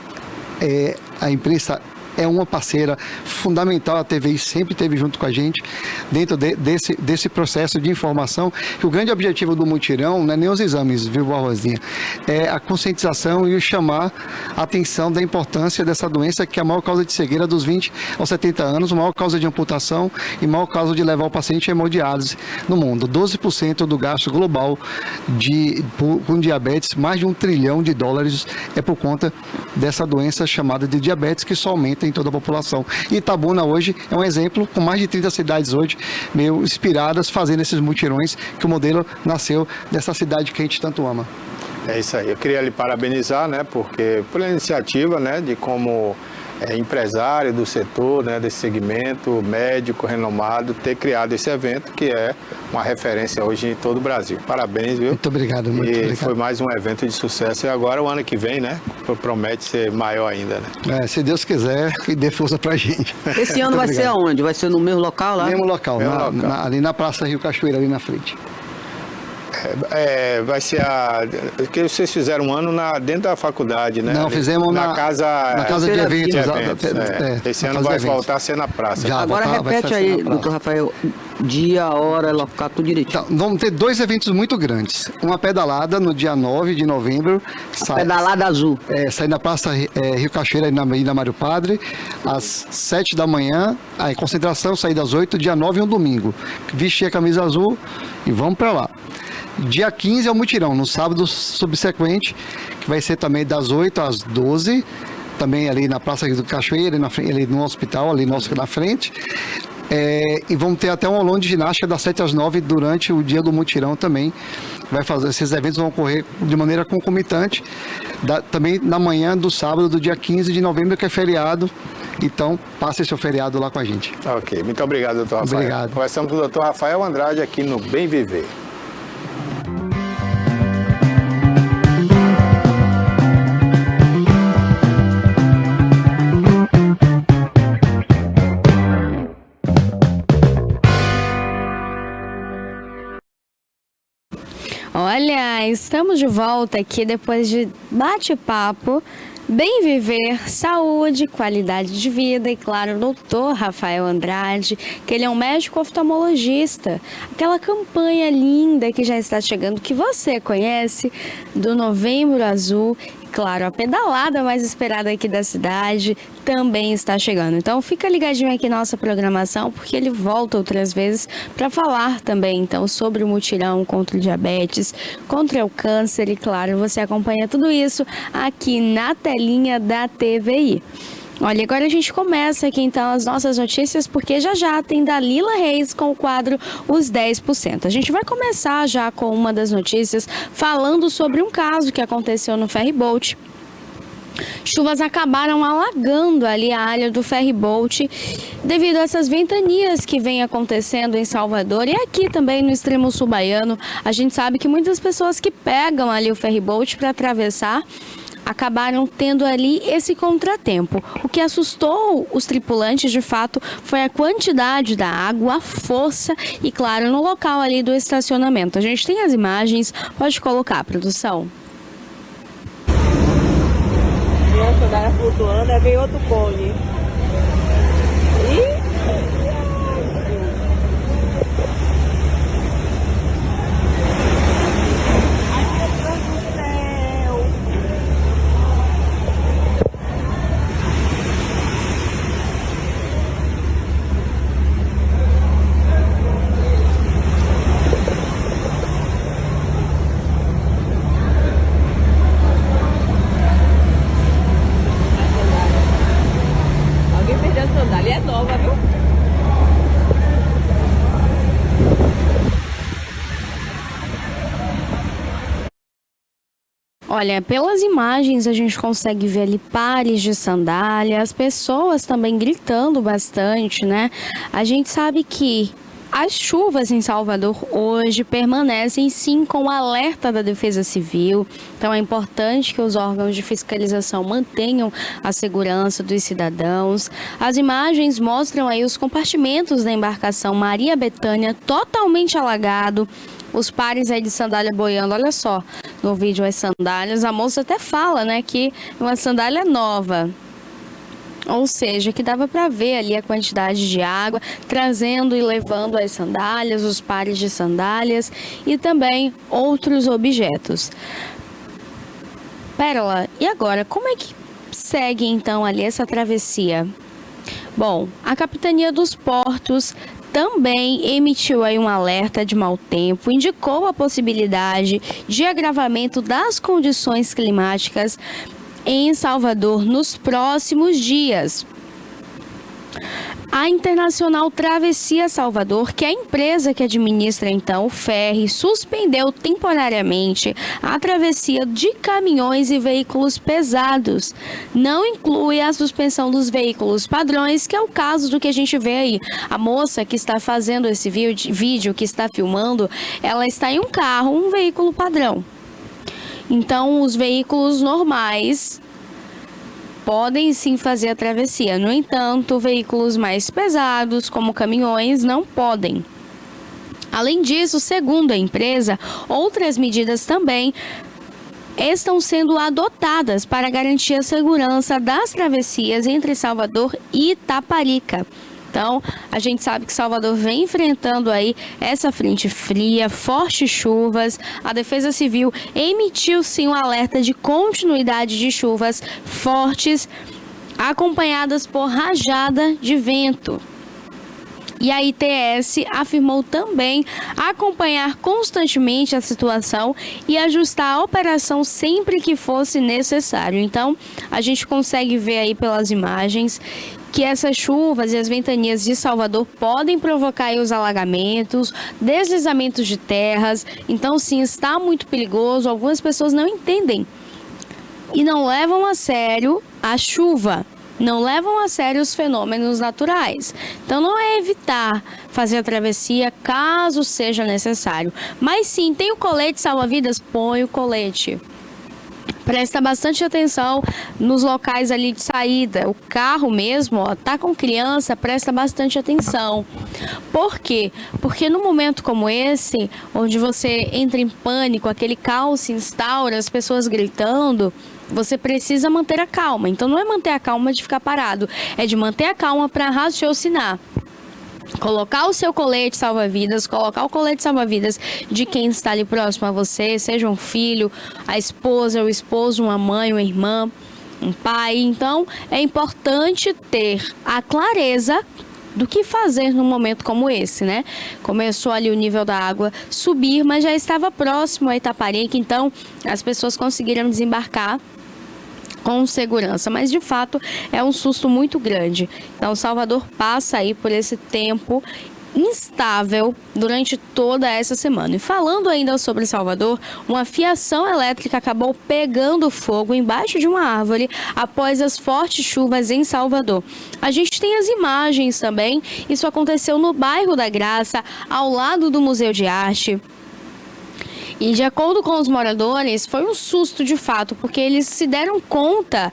a imprensa é uma parceira fundamental, a TVI sempre esteve junto com a gente dentro desse processo de informação, que o grande objetivo do mutirão não é nem os exames, viu, Barrosinha? É a conscientização e o chamar a atenção da importância dessa doença, que é a maior causa de cegueira dos 20 aos 70 anos, a maior causa de amputação e a maior causa de levar o paciente à hemodiálise no mundo. 12% do gasto global com diabetes, mais de $1 trilhão é por conta dessa doença chamada de diabetes, que só aumenta em toda a população. E Itabuna hoje é um exemplo, com mais de 30 cidades hoje, meio inspiradas, fazendo esses mutirões, que o modelo nasceu dessa cidade que a gente tanto ama. É isso aí. Eu queria lhe parabenizar, né, porque por iniciativa, né, de como empresário do setor, né, desse segmento, médico renomado, ter criado esse evento, que é uma referência hoje em todo o Brasil. Parabéns, viu? Muito obrigado, muito obrigado. Foi mais um evento de sucesso. E agora, o ano que vem, né, promete ser maior ainda, né? Se Deus quiser, que dê força pra gente. Esse ano vai ser aonde? Vai ser no mesmo local lá? Mesmo local, Mesmo local. ali na Praça Rio Cachoeira, ali na frente. Vai ser que vocês fizeram um ano dentro da faculdade, né? Não, fizemos na casa de eventos. Esse ano vai voltar a ser na praça. Agora repete aí, doutor Rafael, dia, hora, local, tudo direitinho. Então, vamos ter 2 eventos muito grandes. Uma pedalada no dia 9 de novembro. Pedalada azul. Sai na Praça Rio Cachoeira, na Mário Padre, às 7 da manhã. Aí, concentração, sair das 8, dia 9 um domingo. Vestir a camisa azul e vamos para lá. Dia 15 é o mutirão, no sábado subsequente, que vai ser também das 8 às 12, também ali na Praça do Cachoeira, ali no hospital, ali na frente. E vamos ter até um aulão de ginástica das 7 às 9 durante o dia do mutirão também. Esses eventos vão ocorrer de maneira concomitante, também na manhã do sábado, do dia 15 de novembro, que é feriado. Então, passe seu feriado lá com a gente. Ok, muito obrigado, doutor Rafael. Obrigado. Conversamos com o doutor Rafael Andrade aqui no Bem Viver. Olha, estamos de volta aqui depois de bate-papo, bem viver, saúde, qualidade de vida e, claro, o doutor Rafael Andrade, que ele é um médico oftalmologista. Aquela campanha linda que já está chegando, que você conhece, do Novembro Azul. Claro, a pedalada mais esperada aqui da cidade também está chegando. Então fica ligadinho aqui na nossa programação, porque ele volta outras vezes para falar também então sobre o mutirão contra o diabetes, contra o câncer e, claro, você acompanha tudo isso aqui na telinha da TVI. Olha, agora a gente começa aqui então as nossas notícias, porque já tem Dalila Reis com o quadro Os 10%. A gente vai começar já com uma das notícias falando sobre um caso que aconteceu no Ferryboat, chuvas acabaram alagando ali a área do ferryboat devido a essas ventanias que vem acontecendo em Salvador e aqui também no extremo sul baiano. A gente sabe que muitas pessoas que pegam ali o ferryboat para atravessar acabaram tendo ali esse contratempo. O que assustou os tripulantes, de fato, foi a quantidade da água, a força e, claro, no local ali do estacionamento. A gente tem as imagens, pode colocar, produção. A sandália flutuando, aí vem outro cone. Alguém perdeu a sandália, é nova, viu? Olha, pelas imagens a gente consegue ver ali pares de sandália, as pessoas também gritando bastante, né? A gente sabe que as chuvas em Salvador hoje permanecem sim com o alerta da Defesa Civil, então é importante que os órgãos de fiscalização mantenham a segurança dos cidadãos. As imagens mostram aí os compartimentos da embarcação Maria Bethânia totalmente alagado, os pares aí de sandália boiando, olha só, no vídeo as sandálias, a moça até fala, né, que uma sandália nova. Ou seja, que dava para ver ali a quantidade de água trazendo e levando as sandálias, os pares de sandálias e também outros objetos. Pérola, e agora, como é que segue então ali essa travessia? Bom, a Capitania dos Portos também emitiu aí um alerta de mau tempo, indicou a possibilidade de agravamento das condições climáticas em Salvador nos próximos dias. A Internacional Travessia Salvador, que é a empresa que administra então o ferry, suspendeu temporariamente a travessia de caminhões e veículos pesados. Não inclui a suspensão dos veículos padrões, que é o caso do que a gente vê aí. A moça que está fazendo esse vídeo, que está filmando, ela está em um carro, um veículo padrão. Então, os veículos normais podem sim fazer a travessia. No entanto, veículos mais pesados, como caminhões, não podem. Além disso, segundo a empresa, outras medidas também estão sendo adotadas para garantir a segurança das travessias entre Salvador e Itaparica. Então, a gente sabe que Salvador vem enfrentando aí essa frente fria, fortes chuvas. A Defesa Civil emitiu sim um alerta de continuidade de chuvas fortes, acompanhadas por rajada de vento. E a ITS afirmou também acompanhar constantemente a situação e ajustar a operação sempre que fosse necessário. Então, a gente consegue ver aí pelas imagens que essas chuvas e as ventanias de Salvador podem provocar aí os alagamentos, deslizamentos de terras. Então, sim, está muito perigoso. Algumas pessoas não entendem e não levam a sério a chuva. Não levam a sério os fenômenos naturais. Então, não é evitar fazer a travessia caso seja necessário. Mas sim, tem o colete salva-vidas? Põe o colete. Presta bastante atenção nos locais ali de saída. O carro mesmo, ó, tá com criança, presta bastante atenção. Por quê? Porque no momento como esse, onde você entra em pânico, aquele caos se instaura, as pessoas gritando, você precisa manter a calma. Então não é manter a calma de ficar parado, é de manter a calma para raciocinar. Colocar o seu colete salva-vidas, colocar o colete salva-vidas de quem está ali próximo a você, seja um filho, a esposa, o esposo, uma mãe, uma irmã, um pai. Então, é importante ter a clareza do que fazer num momento como esse, né? Começou ali o nível da água subir, mas já estava próximo a Itaparica, então as pessoas conseguiram desembarcar com segurança, mas de fato é um susto muito grande. Então Salvador passa aí por esse tempo instável durante toda essa semana. E falando ainda sobre Salvador, uma fiação elétrica acabou pegando fogo embaixo de uma árvore após as fortes chuvas em Salvador. A gente tem as imagens também. Isso aconteceu no bairro da Graça, ao lado do Museu de Arte. E de acordo com os moradores, foi um susto de fato, porque eles se deram conta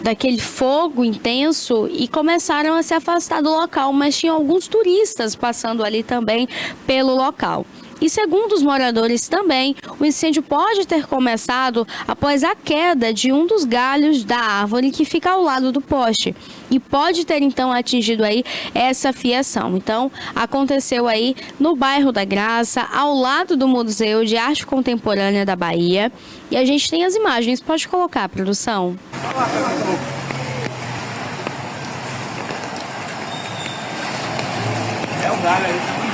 daquele fogo intenso e começaram a se afastar do local, mas tinha alguns turistas passando ali também pelo local. E segundo os moradores também, o incêndio pode ter começado após a queda de um dos galhos da árvore que fica ao lado do poste. E pode ter então atingido aí essa fiação. Então, aconteceu aí no bairro da Graça, ao lado do Museu de Arte Contemporânea da Bahia. E a gente tem as imagens. Pode colocar, produção? É o galho aí.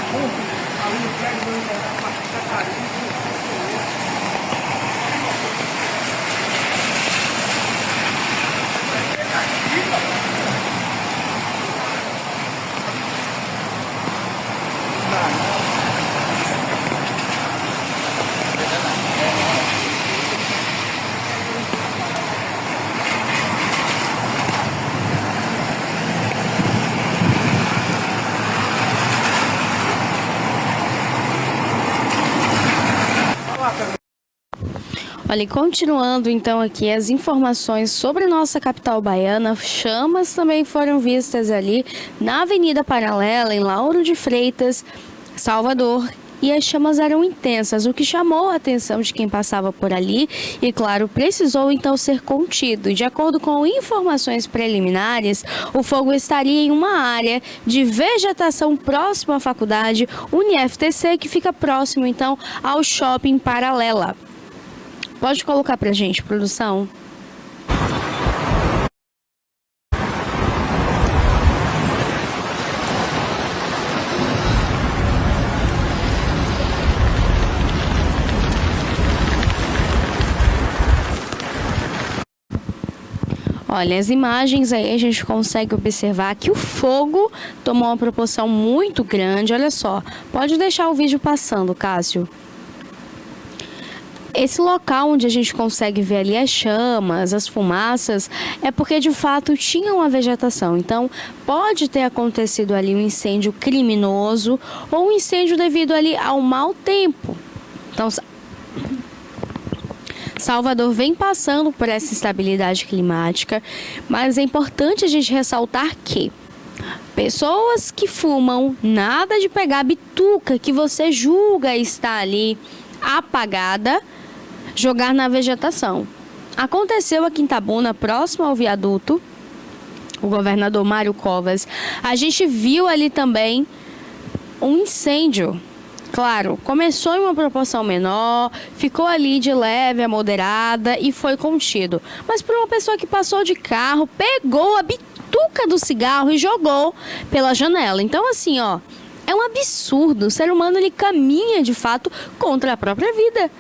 Olha, e continuando então aqui as informações sobre nossa capital baiana, chamas também foram vistas ali na Avenida Paralela, em Lauro de Freitas, Salvador. E as chamas eram intensas, o que chamou a atenção de quem passava por ali e, claro, precisou então ser contido. De acordo com informações preliminares, o fogo estaria em uma área de vegetação próxima à faculdade UniFTC, que fica próximo então ao Shopping Paralela. Pode colocar pra gente, produção? Olha, as imagens aí a gente consegue observar que o fogo tomou uma proporção muito grande. Olha só, pode deixar o vídeo passando, Cássio. Esse local onde a gente consegue ver ali as chamas, as fumaças, é porque de fato tinha uma vegetação. Então, pode ter acontecido ali um incêndio criminoso ou um incêndio devido ali ao mau tempo. Então, Salvador vem passando por essa instabilidade climática, mas é importante a gente ressaltar que pessoas que fumam, nada de pegar a bituca que você julga estar ali apagada, jogar na vegetação. Aconteceu aqui em Itabuna, próximo ao viaduto, o governador Mário Covas. A gente viu ali também um incêndio. Claro, começou em uma proporção menor, ficou ali de leve a moderada e foi contido. Mas para uma pessoa que passou de carro, pegou a bituca do cigarro e jogou pela janela. Então, assim, ó, é um absurdo. O ser humano, ele caminha, de fato, contra a própria vida.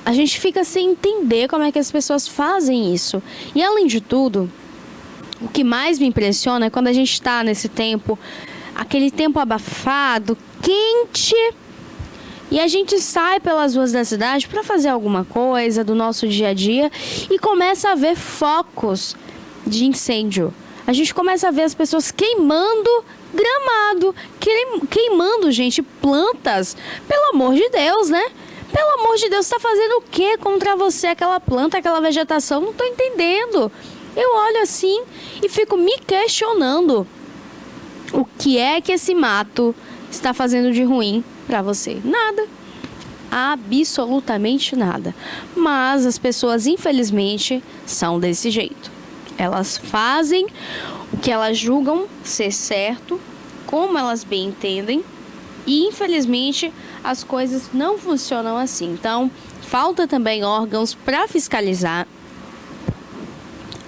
A gente fica sem entender como é que as pessoas fazem isso. E, além de tudo, o que mais me impressiona é quando a gente está nesse tempo, aquele tempo abafado, quente, e a gente sai pelas ruas da cidade para fazer alguma coisa do nosso dia a dia e começa a ver focos de incêndio. A gente começa a ver as pessoas queimando gramado, queimando, gente, plantas. Pelo amor de Deus, né? Pelo amor de Deus, está fazendo o que contra você, aquela planta, aquela vegetação? Não estou entendendo. Eu olho assim e fico me questionando. O que é que esse mato está fazendo de ruim para você? Nada. Absolutamente nada. Mas as pessoas, infelizmente, são desse jeito. Elas fazem o que elas julgam ser certo, como elas bem entendem, e infelizmente as coisas não funcionam assim. Então, falta também órgãos para fiscalizar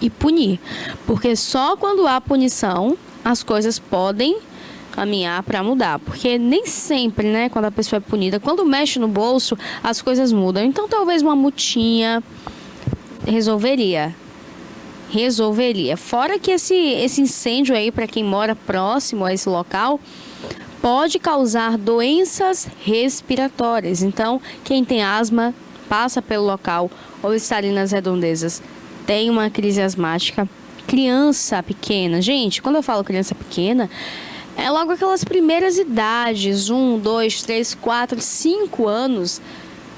e punir, porque só quando há punição as coisas podem caminhar para mudar, porque nem sempre, né, quando a pessoa é punida, quando mexe no bolso, as coisas mudam. Então, talvez uma multinha resolveria. Fora que esse incêndio aí, para quem mora próximo a esse local, pode causar doenças respiratórias. Então, quem tem asma, passa pelo local ou está ali nas redondezas, tem uma crise asmática. Criança pequena, gente, quando eu falo criança pequena, é logo aquelas primeiras idades, 1, 2, 3, 4, 5 anos,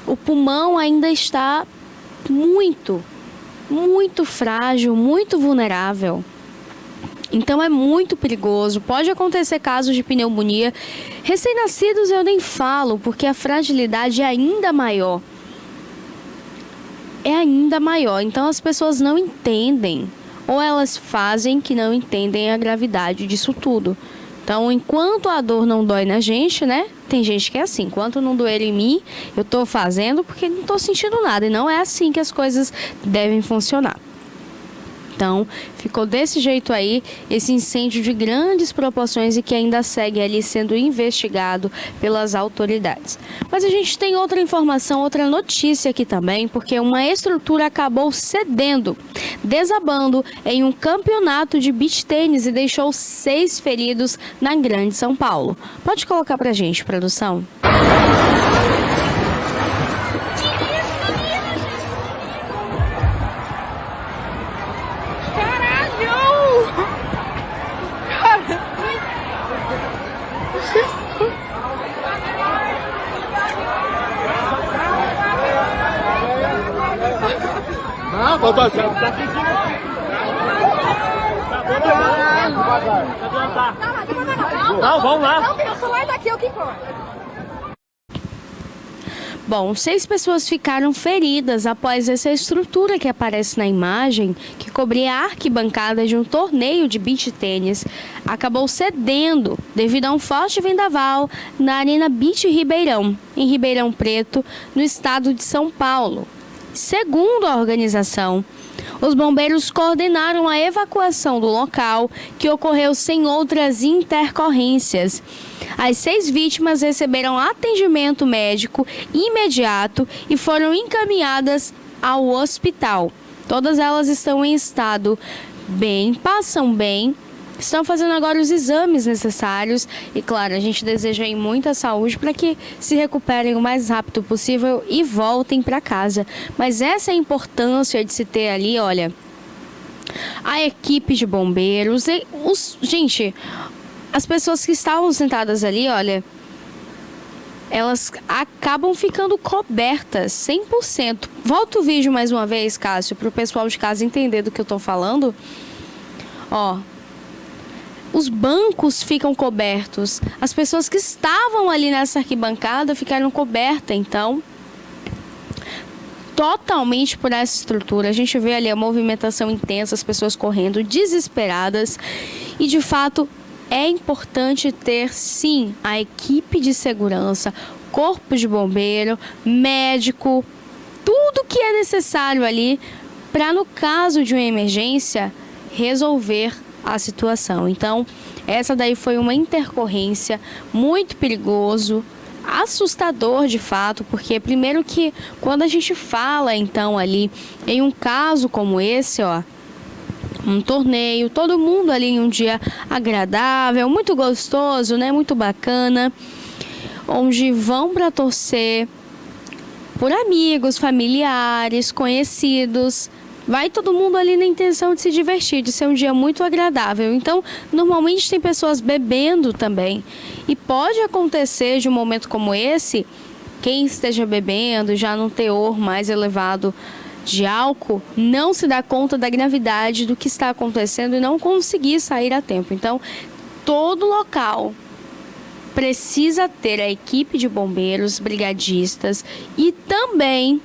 o pulmão ainda está muito frágil, muito vulnerável. Então é muito perigoso, pode acontecer casos de pneumonia. Recém-nascidos eu nem falo, porque a fragilidade é ainda maior. É ainda maior, então as pessoas não entendem, ou elas fazem que não entendem a gravidade disso tudo. Então, enquanto a dor não dói na gente, né? Tem gente que é assim, enquanto não doer em mim, eu tô fazendo porque não tô sentindo nada. E não é assim que as coisas devem funcionar. Então, ficou desse jeito aí, esse incêndio de grandes proporções e que ainda segue ali sendo investigado pelas autoridades. Mas a gente tem outra informação, outra notícia aqui também, porque uma estrutura acabou cedendo, desabando em um campeonato de beach tênis e deixou 6 feridos na Grande São Paulo. Pode colocar pra gente, produção? Não, faltou tá aqui em cima. Não, vamos lá. Não, tem o celular daqui, o que for. Bom, 6 pessoas ficaram feridas após essa estrutura que aparece na imagem, que cobria a arquibancada de um torneio de beach tênis, acabou cedendo devido a um forte vendaval na Arena Beach Ribeirão, em Ribeirão Preto, no estado de São Paulo. Segundo a organização, os bombeiros coordenaram a evacuação do local, que ocorreu sem outras intercorrências. As 6 vítimas receberam atendimento médico imediato e foram encaminhadas ao hospital. Todas elas estão em estado bem, passam bem, estão fazendo agora os exames necessários e, claro, a gente deseja aí muita saúde para que se recuperem o mais rápido possível e voltem para casa. Mas essa é a importância de se ter ali, olha, a equipe de bombeiros, gente, as pessoas que estavam sentadas ali, olha, elas acabam ficando cobertas 100%. Volta o vídeo mais uma vez, Cássio, para o pessoal de casa entender do que eu estou falando. Ó, os bancos ficam cobertos. As pessoas que estavam ali nessa arquibancada ficaram cobertas, então, totalmente por essa estrutura. A gente vê ali a movimentação intensa, as pessoas correndo desesperadas. E, de fato, é importante ter, sim, a equipe de segurança, corpo de bombeiro, médico, tudo que é necessário ali para, no caso de uma emergência, resolver a situação. Então, essa daí foi uma intercorrência muito perigoso, assustador de fato, porque primeiro que quando a gente fala então ali em um caso como esse, ó, um torneio, todo mundo ali em um dia agradável, muito gostoso, né, muito bacana, onde vão para torcer por amigos, familiares, conhecidos. Vai todo mundo ali na intenção de se divertir, de ser um dia muito agradável. Então, normalmente tem pessoas bebendo também. E pode acontecer de um momento como esse, quem esteja bebendo, já num teor mais elevado de álcool, não se dá conta da gravidade do que está acontecendo e não conseguir sair a tempo. Então, todo local precisa ter a equipe de bombeiros, brigadistas e também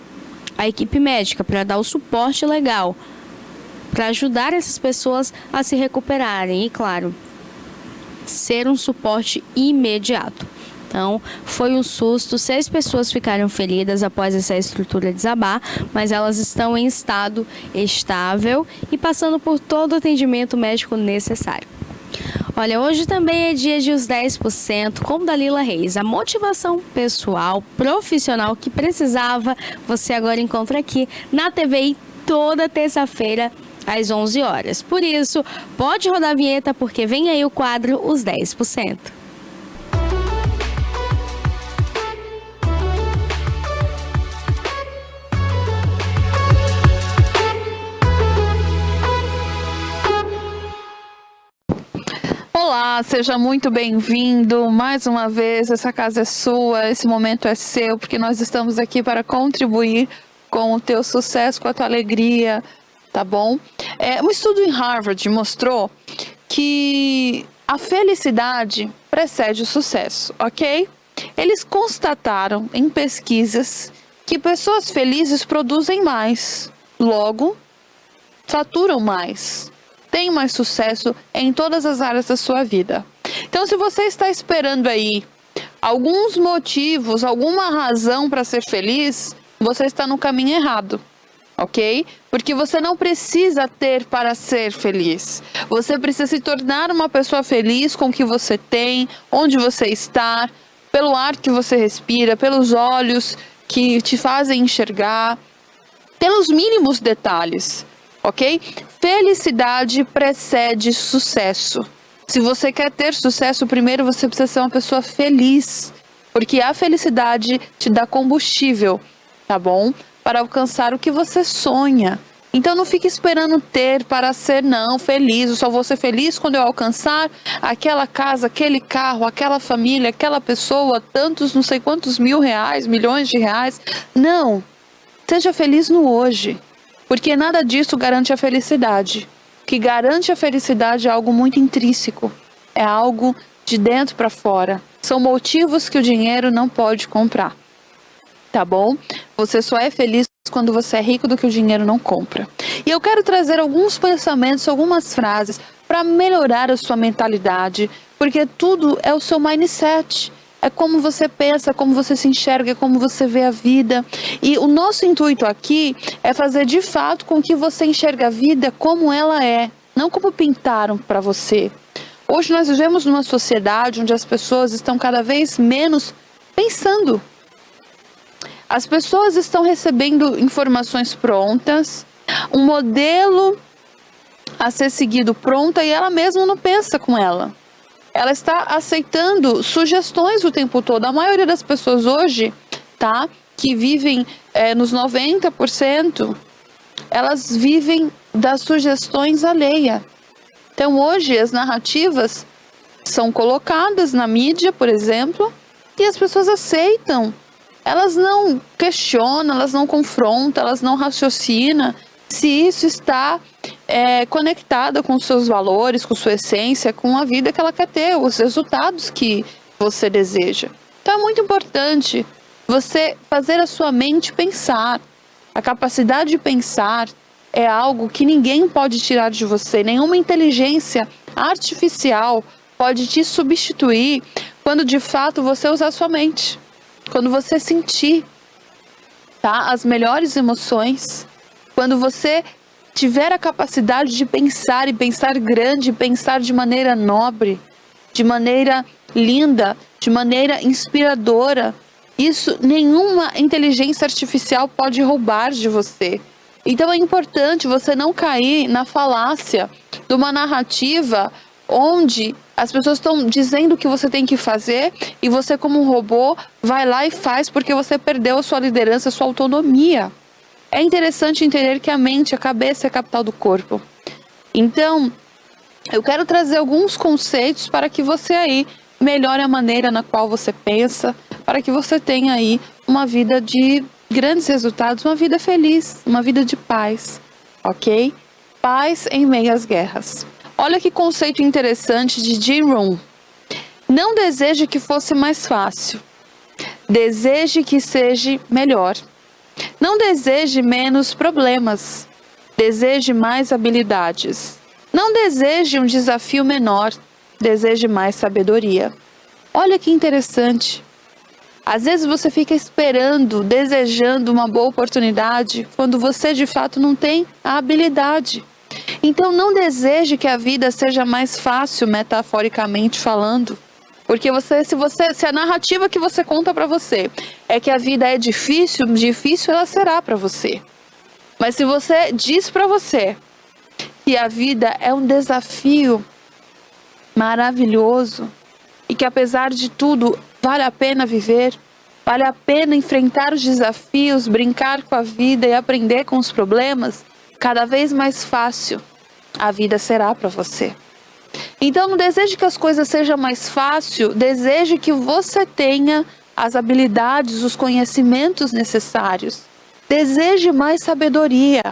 a equipe médica para dar o suporte legal, para ajudar essas pessoas a se recuperarem e, claro, ser um suporte imediato. Então, foi um susto, 6 pessoas ficaram feridas após essa estrutura desabar, mas elas estão em estado estável e passando por todo o atendimento médico necessário. Olha, hoje também é dia de os 10% com Dalila Reis. A motivação pessoal, profissional que precisava, você agora encontra aqui na TVI toda terça-feira às 11 horas. Por isso, pode rodar a vinheta porque vem aí o quadro Os 10%. Olá, seja muito bem-vindo. Mais uma vez, essa casa é sua, esse momento é seu, porque nós estamos aqui para contribuir com o teu sucesso, com a tua alegria, tá bom? Um estudo em Harvard mostrou que a felicidade precede o sucesso, ok? Eles constataram em pesquisas que pessoas felizes produzem mais, logo, faturam mais, têm mais sucesso em todas as áreas da sua vida. Então, se você está esperando aí alguns motivos, alguma razão para ser feliz, você está no caminho errado, ok? Porque você não precisa ter para ser feliz. Você precisa se tornar uma pessoa feliz com o que você tem, onde você está, pelo ar que você respira, pelos olhos que te fazem enxergar, pelos mínimos detalhes, ok? Felicidade precede sucesso. Se você quer ter sucesso, primeiro você precisa ser uma pessoa feliz, porque a felicidade te dá combustível, tá bom? Para alcançar o que você sonha. Então não fique esperando ter para ser feliz. Eu só vou ser feliz quando eu alcançar aquela casa, aquele carro, aquela família, aquela pessoa, tantos não sei quantos R$1.000, milhões de reais. Não. Seja feliz no hoje. Porque nada disso garante a felicidade. O que garante a felicidade é algo muito intrínseco. É algo de dentro para fora. São motivos que o dinheiro não pode comprar. Tá bom? Você só é feliz quando você é rico do que o dinheiro não compra. E eu quero trazer alguns pensamentos, algumas frases para melhorar a sua mentalidade, porque tudo é o seu mindset. É como você pensa, como você se enxerga, como você vê a vida. E o nosso intuito aqui é fazer de fato com que você enxergue a vida como ela é, não como pintaram para você. Hoje nós vivemos numa sociedade onde as pessoas estão cada vez menos pensando. As pessoas estão recebendo informações prontas, um modelo a ser seguido pronta e ela mesma não pensa com ela. Ela está aceitando sugestões o tempo todo. A maioria das pessoas hoje, tá, que vivem nos 90%, elas vivem das sugestões alheias. Então hoje as narrativas são colocadas na mídia, por exemplo, e as pessoas aceitam. Elas não questionam, elas não confrontam, elas não raciocinam se isso está conectado com seus valores, com sua essência, com a vida que ela quer ter, os resultados que você deseja. Então é muito importante você fazer a sua mente pensar. A capacidade de pensar é algo que ninguém pode tirar de você, nenhuma inteligência artificial pode te substituir quando de fato você usar sua mente. Quando você sentir, tá, as melhores emoções, quando você tiver a capacidade de pensar e pensar grande, pensar de maneira nobre, de maneira linda, de maneira inspiradora, isso nenhuma inteligência artificial pode roubar de você. Então é importante você não cair na falácia de uma narrativa onde as pessoas estão dizendo o que você tem que fazer e você, como um robô, vai lá e faz porque você perdeu a sua liderança, a sua autonomia. É interessante entender que a mente, a cabeça é a capital do corpo. Então, eu quero trazer alguns conceitos para que você aí melhore a maneira na qual você pensa, para que você tenha aí uma vida de grandes resultados, uma vida feliz, uma vida de paz, ok? Paz em meio às guerras. Olha que conceito interessante de Jim Rohn. Não deseje que fosse mais fácil. Deseje que seja melhor. Não deseje menos problemas. Deseje mais habilidades. Não deseje um desafio menor. Deseje mais sabedoria. Olha que interessante. Às vezes você fica esperando, desejando uma boa oportunidade, quando você de fato não tem a habilidade. Então não deseje que a vida seja mais fácil, metaforicamente falando. Porque se a narrativa que você conta para você é que a vida é difícil, difícil ela será para você. Mas se você diz para você que a vida é um desafio maravilhoso e que apesar de tudo vale a pena viver, vale a pena enfrentar os desafios, brincar com a vida e aprender com os problemas, cada vez mais fácil a vida será para você. Então, não deseje que as coisas sejam mais fáceis, deseje que você tenha as habilidades, os conhecimentos necessários. Deseje mais sabedoria.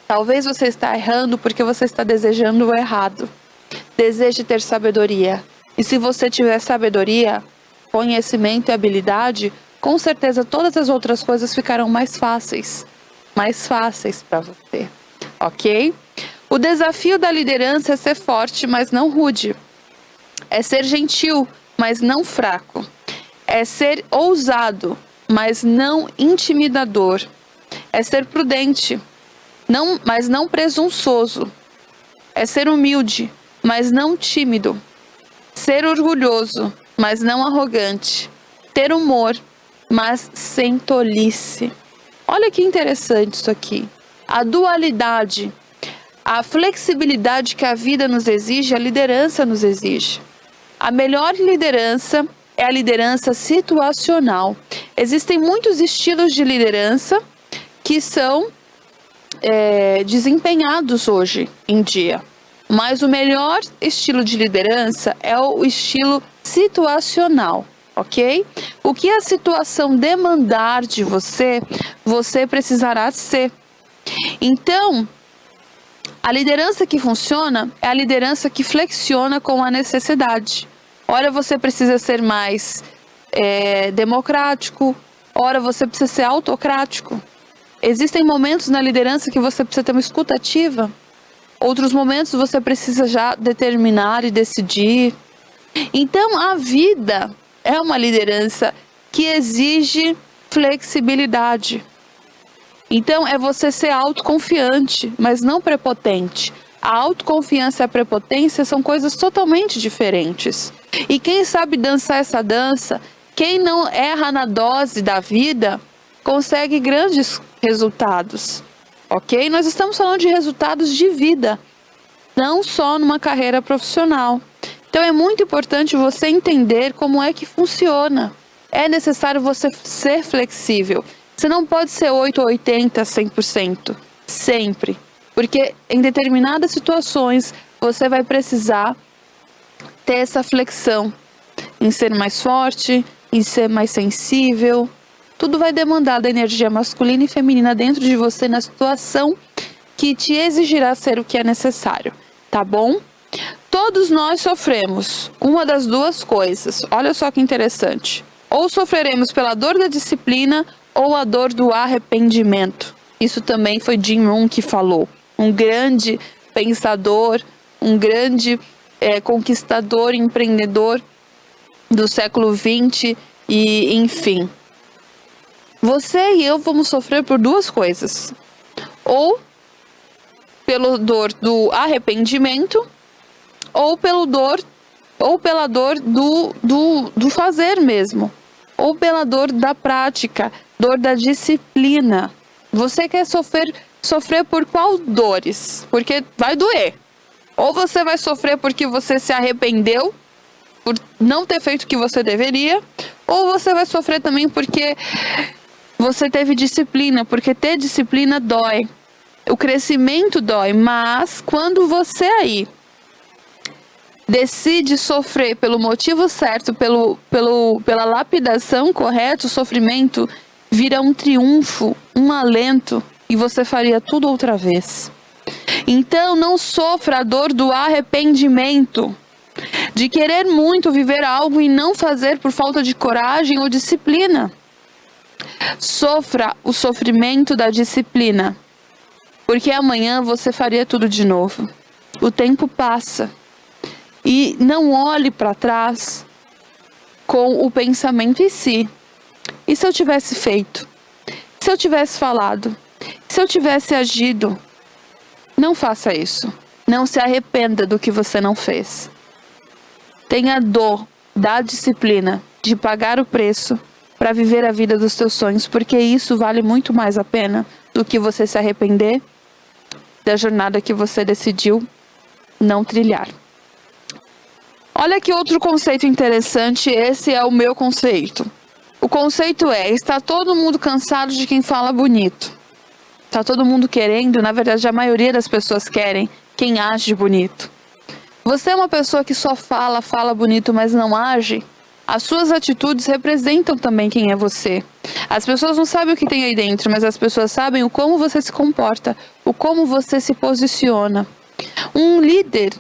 Talvez você está errando porque você está desejando o errado. Deseje ter sabedoria. E se você tiver sabedoria, conhecimento e habilidade, com certeza todas as outras coisas ficarão mais fáceis para você, ok? O desafio da liderança é ser forte, mas não rude. É ser gentil, mas não fraco. É ser ousado, mas não intimidador. É ser prudente, mas não presunçoso. É ser humilde, mas não tímido. Ser orgulhoso, mas não arrogante. Ter humor, mas sem tolice. Olha que interessante isso aqui. A dualidade, a flexibilidade que a vida nos exige, a liderança nos exige. A melhor liderança é a liderança situacional. Existem muitos estilos de liderança que são desempenhados hoje em dia. Mas o melhor estilo de liderança é o estilo situacional, ok? O que a situação demandar de você, você precisará ser. Então, a liderança que funciona é a liderança que flexiona com a necessidade. Ora, você precisa ser mais democrático, ora, você precisa ser autocrático. Existem momentos na liderança que você precisa ter uma escuta ativa. Outros momentos você precisa já determinar e decidir. Então, a vida é uma liderança que exige flexibilidade. Então, é você ser autoconfiante, mas não prepotente. A autoconfiança e a prepotência são coisas totalmente diferentes. E quem sabe dançar essa dança, quem não erra na dose da vida, consegue grandes resultados. Ok? Nós estamos falando de resultados de vida, não só numa carreira profissional. Então é muito importante você entender como é que funciona. É necessário você ser flexível. Você não pode ser 8, 80, 100%, sempre. Porque em determinadas situações você vai precisar ter essa flexão, em ser mais forte, em ser mais sensível. Tudo vai demandar da energia masculina e feminina dentro de você na situação que te exigirá ser o que é necessário, tá bom? Todos nós sofremos uma das duas coisas. Olha só que interessante. Ou sofreremos pela dor da disciplina ou a dor do arrependimento. Isso também foi Jim Rohn que falou. Um grande pensador, um grande conquistador, empreendedor do século XX e enfim. Você e eu vamos sofrer por duas coisas. Ou pela dor do arrependimento, ou pela dor do fazer mesmo. Ou pela dor da prática, dor da disciplina. Você quer sofrer por qual dores? Porque vai doer. Ou você vai sofrer porque você se arrependeu por não ter feito o que você deveria, ou você vai sofrer também porque você teve disciplina, porque ter disciplina dói. O crescimento dói, mas quando você aí decide sofrer pelo motivo certo, pela lapidação correta, o sofrimento vira um triunfo, um alento, e você faria tudo outra vez. Então não sofra a dor do arrependimento, de querer muito viver algo e não fazer por falta de coragem ou disciplina. Sofra o sofrimento da disciplina, porque amanhã você faria tudo de novo. O tempo passa. E não olhe para trás com o pensamento em si. E se eu tivesse feito? Se eu tivesse falado? Se eu tivesse agido? Não faça isso. Não se arrependa do que você não fez. Tenha dor da disciplina, de pagar o preço para viver a vida dos teus sonhos, porque isso vale muito mais a pena do que você se arrepender da jornada que você decidiu não trilhar. Olha que outro conceito interessante, esse é o meu conceito. O conceito é, está todo mundo cansado de quem fala bonito. Está todo mundo querendo, na verdade a maioria das pessoas querem quem age bonito. Você é uma pessoa que só fala bonito, mas não age? As suas atitudes representam também quem é você. As pessoas não sabem o que tem aí dentro, mas as pessoas sabem o como você se comporta, o como você se posiciona. Um líder,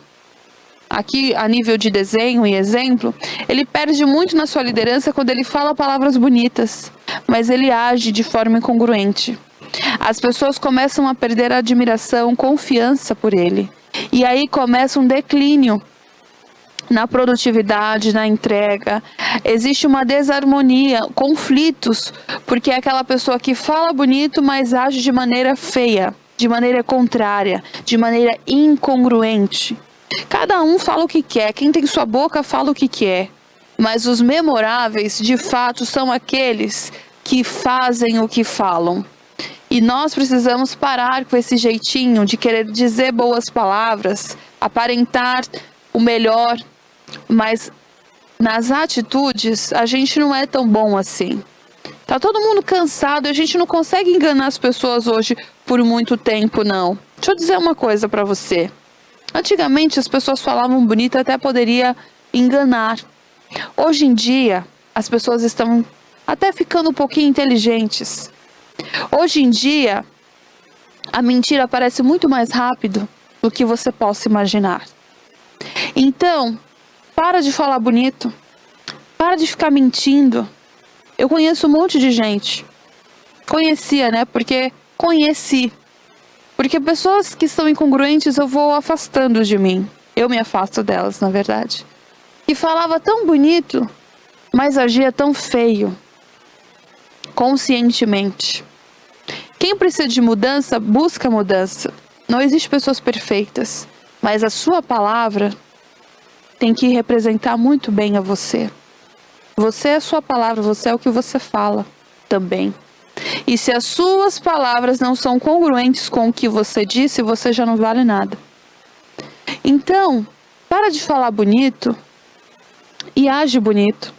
aqui a nível de desenho e exemplo, ele perde muito na sua liderança quando ele fala palavras bonitas, mas ele age de forma incongruente. As pessoas começam a perder a admiração, confiança por ele. E aí começa um declínio na produtividade, na entrega. Existe uma desarmonia, conflitos, porque é aquela pessoa que fala bonito, mas age de maneira feia, de maneira contrária, de maneira incongruente. Cada um fala o que quer, quem tem sua boca fala o que quer. Mas os memoráveis, de fato, são aqueles que fazem o que falam. E nós precisamos parar com esse jeitinho de querer dizer boas palavras, aparentar o melhor, mas nas atitudes a gente não é tão bom assim. Tá todo mundo cansado, a gente não consegue enganar as pessoas hoje por muito tempo, não. Deixa eu dizer uma coisa pra você. Antigamente as pessoas falavam bonito, até poderia enganar. Hoje em dia as pessoas estão até ficando um pouquinho inteligentes. Hoje em dia, a mentira parece muito mais rápido do que você possa imaginar. Então, para de falar bonito, para de ficar mentindo. Eu conheço um monte de gente. Conhecia, né? Porque conheci. Porque pessoas que são incongruentes eu vou afastando de mim. Eu me afasto delas, na verdade. E falava tão bonito, mas agia tão feio. Conscientemente. Quem precisa de mudança, busca mudança. Não existe pessoas perfeitas, mas a sua palavra tem que representar muito bem a você. Você é a sua palavra, você é o que você fala também. E se as suas palavras não são congruentes com o que você disse, você já não vale nada. Então, para de falar bonito e age bonito.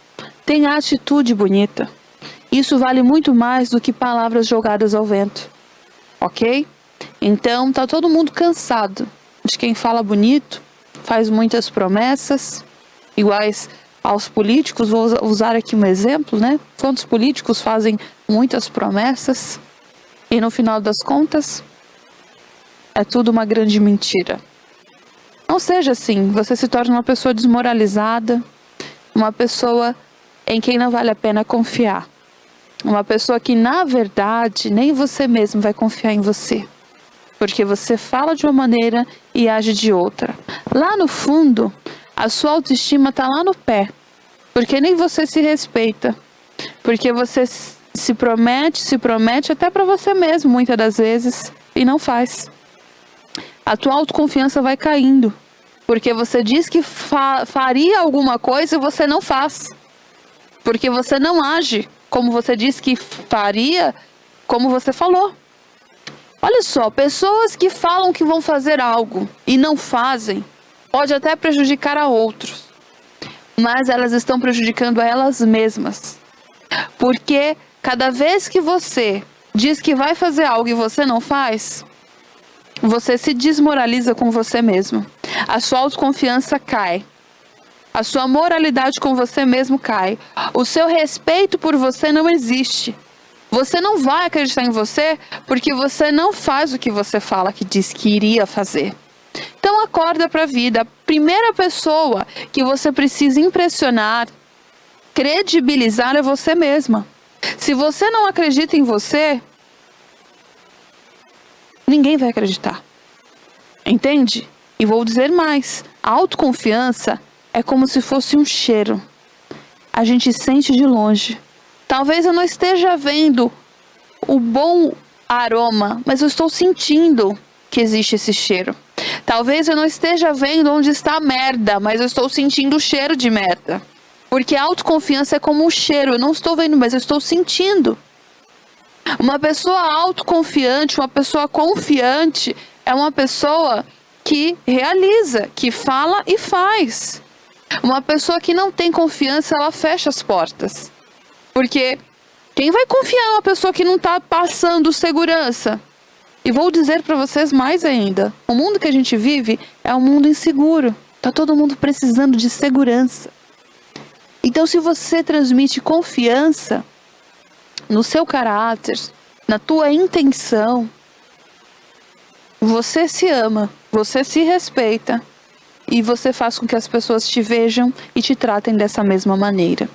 Tenha atitude bonita. Isso vale muito mais do que palavras jogadas ao vento, ok? Então, tá todo mundo cansado de quem fala bonito, faz muitas promessas, iguais aos políticos. Vou usar aqui um exemplo, né? Quantos políticos fazem muitas promessas e no final das contas é tudo uma grande mentira. Não seja assim, você se torna uma pessoa desmoralizada, uma pessoa em quem não vale a pena confiar. Uma pessoa que, na verdade, nem você mesmo vai confiar em você. Porque você fala de uma maneira e age de outra. Lá no fundo, a sua autoestima está lá no pé. Porque nem você se respeita. Porque você se promete até para você mesmo, muitas das vezes, e não faz. A tua autoconfiança vai caindo. Porque você diz que faria alguma coisa e você não faz. Porque você não age como você disse que faria, como você falou. Olha só, pessoas que falam que vão fazer algo e não fazem, pode até prejudicar a outros, mas elas estão prejudicando a elas mesmas. Porque cada vez que você diz que vai fazer algo e você não faz, você se desmoraliza com você mesmo. A sua autoconfiança cai. A sua moralidade com você mesmo cai. O seu respeito por você não existe. Você não vai acreditar em você porque você não faz o que você fala que diz que iria fazer. Então acorda para a vida. A primeira pessoa que você precisa impressionar, credibilizar é você mesma. Se você não acredita em você, ninguém vai acreditar. Entende? E vou dizer mais. A autoconfiança é como se fosse um cheiro. A gente sente de longe. Talvez eu não esteja vendo o bom aroma, mas eu estou sentindo que existe esse cheiro. Talvez eu não esteja vendo onde está a merda, mas eu estou sentindo o cheiro de merda. Porque a autoconfiança é como um cheiro. Eu não estou vendo, mas eu estou sentindo. Uma pessoa autoconfiante, uma pessoa confiante, é uma pessoa que realiza, que fala e faz. Uma pessoa que não tem confiança, ela fecha as portas. Porque quem vai confiar em uma pessoa que não está passando segurança? E vou dizer para vocês mais ainda. O mundo que a gente vive é um mundo inseguro. Tá todo mundo precisando de segurança. Então, se você transmite confiança no seu caráter, na tua intenção, você se ama, você se respeita e você faz com que as pessoas te vejam e te tratem dessa mesma maneira.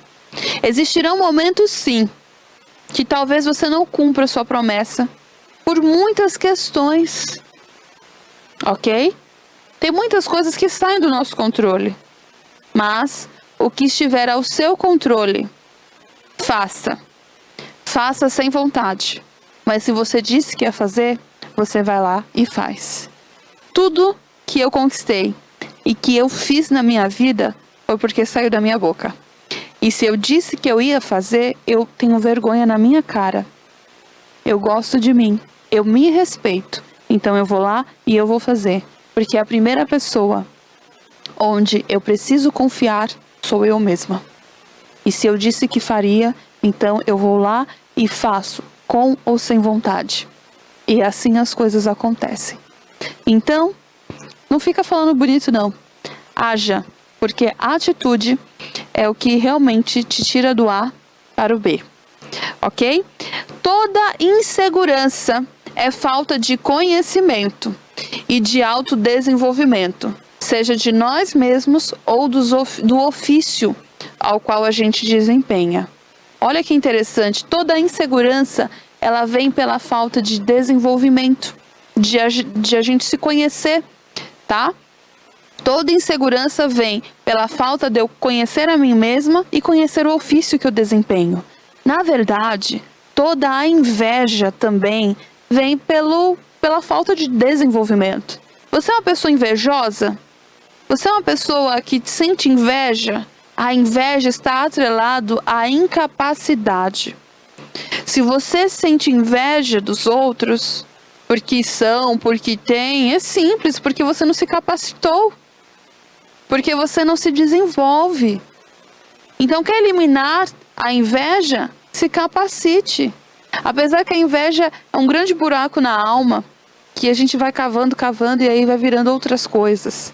Existirão momentos, sim, que talvez você não cumpra a sua promessa por muitas questões, ok? Tem muitas coisas que saem do nosso controle, mas o que estiver ao seu controle, faça. Faça sem vontade, mas se você disse que ia fazer, você vai lá e faz. Tudo que eu conquistei e que eu fiz na minha vida foi porque saiu da minha boca. E se eu disse que eu ia fazer, eu tenho vergonha na minha cara. Eu gosto de mim, eu me respeito, então eu vou lá e eu vou fazer. Porque a primeira pessoa onde eu preciso confiar sou eu mesma. E se eu disse que faria, então eu vou lá e faço, com ou sem vontade. E assim as coisas acontecem. Então, não fica falando bonito não. Haja, porque a atitude é o que realmente te tira do A para o B. Ok? Toda insegurança é falta de conhecimento e de autodesenvolvimento, seja de nós mesmos ou do ofício ao qual a gente desempenha. Olha que interessante, toda insegurança, ela vem pela falta de desenvolvimento, de a gente se conhecer, tá? Toda insegurança vem pela falta de eu conhecer a mim mesma e conhecer o ofício que eu desempenho. Na verdade, toda a inveja também vem pela falta de desenvolvimento. Você é uma pessoa invejosa? Você é uma pessoa que sente inveja? A inveja está atrelado à incapacidade. Se você sente inveja dos outros, porque são, porque têm, é simples, porque você não se capacitou. Porque você não se desenvolve. Então, quer eliminar a inveja? Se capacite. Apesar que a inveja é um grande buraco na alma, que a gente vai cavando e aí vai virando outras coisas.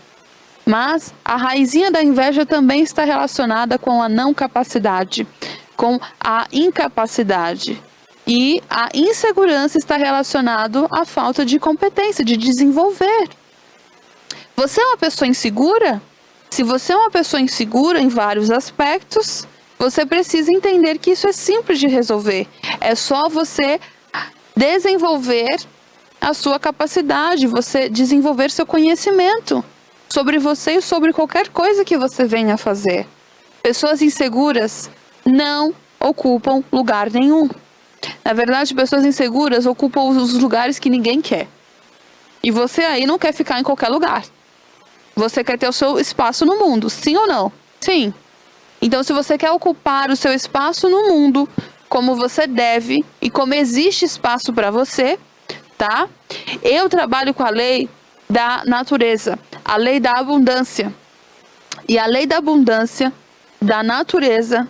Mas a raizinha da inveja também está relacionada com a não capacidade, com a incapacidade. E a insegurança está relacionada à falta de competência, de desenvolver. Você é uma pessoa insegura? Se você é uma pessoa insegura em vários aspectos, você precisa entender que isso é simples de resolver. É só você desenvolver a sua capacidade, você desenvolver seu conhecimento sobre você e sobre qualquer coisa que você venha a fazer. Pessoas inseguras não ocupam lugar nenhum. Na verdade, pessoas inseguras ocupam os lugares que ninguém quer. E você aí não quer ficar em qualquer lugar. Você quer ter o seu espaço no mundo, sim ou não? Sim. Então, se você quer ocupar o seu espaço no mundo, como você deve e como existe espaço para você, tá? Eu trabalho com a lei da natureza, a lei da abundância. E a lei da abundância da natureza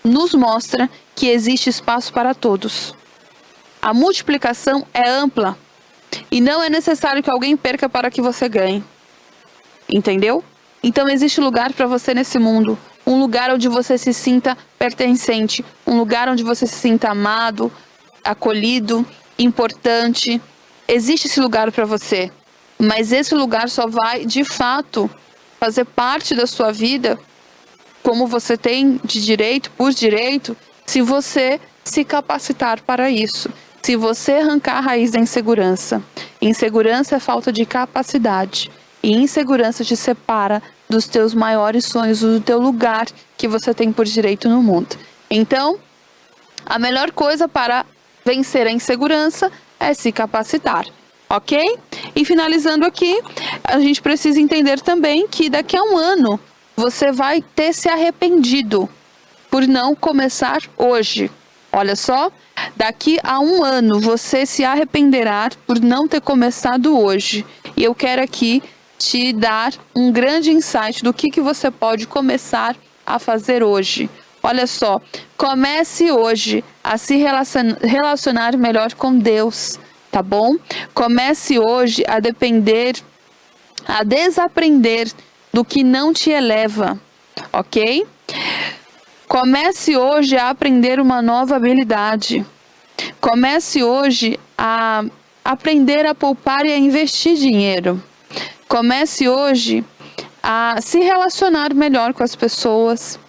nos mostra que existe espaço para todos. A multiplicação é ampla e não é necessário que alguém perca para que você ganhe. Entendeu? Então existe lugar para você nesse mundo. Um lugar onde você se sinta pertencente. Um lugar onde você se sinta amado, acolhido, importante. Existe esse lugar para você. Mas esse lugar só vai, de fato, fazer parte da sua vida, como você tem de direito, por direito, se você se capacitar para isso. Se você arrancar a raiz da insegurança. Insegurança é falta de capacidade. E insegurança te separa dos teus maiores sonhos, do teu lugar que você tem por direito no mundo. Então, a melhor coisa para vencer a insegurança é se capacitar, ok? E finalizando aqui, a gente precisa entender também que daqui a um ano você vai ter se arrependido por não começar hoje. Olha só, daqui a um ano você se arrependerá por não ter começado hoje. E eu quero aqui te dar um grande insight do que você pode começar a fazer hoje. Olha só, comece hoje a se relacionar melhor com Deus, tá bom? Comece hoje a desaprender do que não te eleva, ok? Comece hoje a aprender uma nova habilidade. Comece hoje a aprender a poupar e a investir dinheiro. Comece hoje a se relacionar melhor com as pessoas.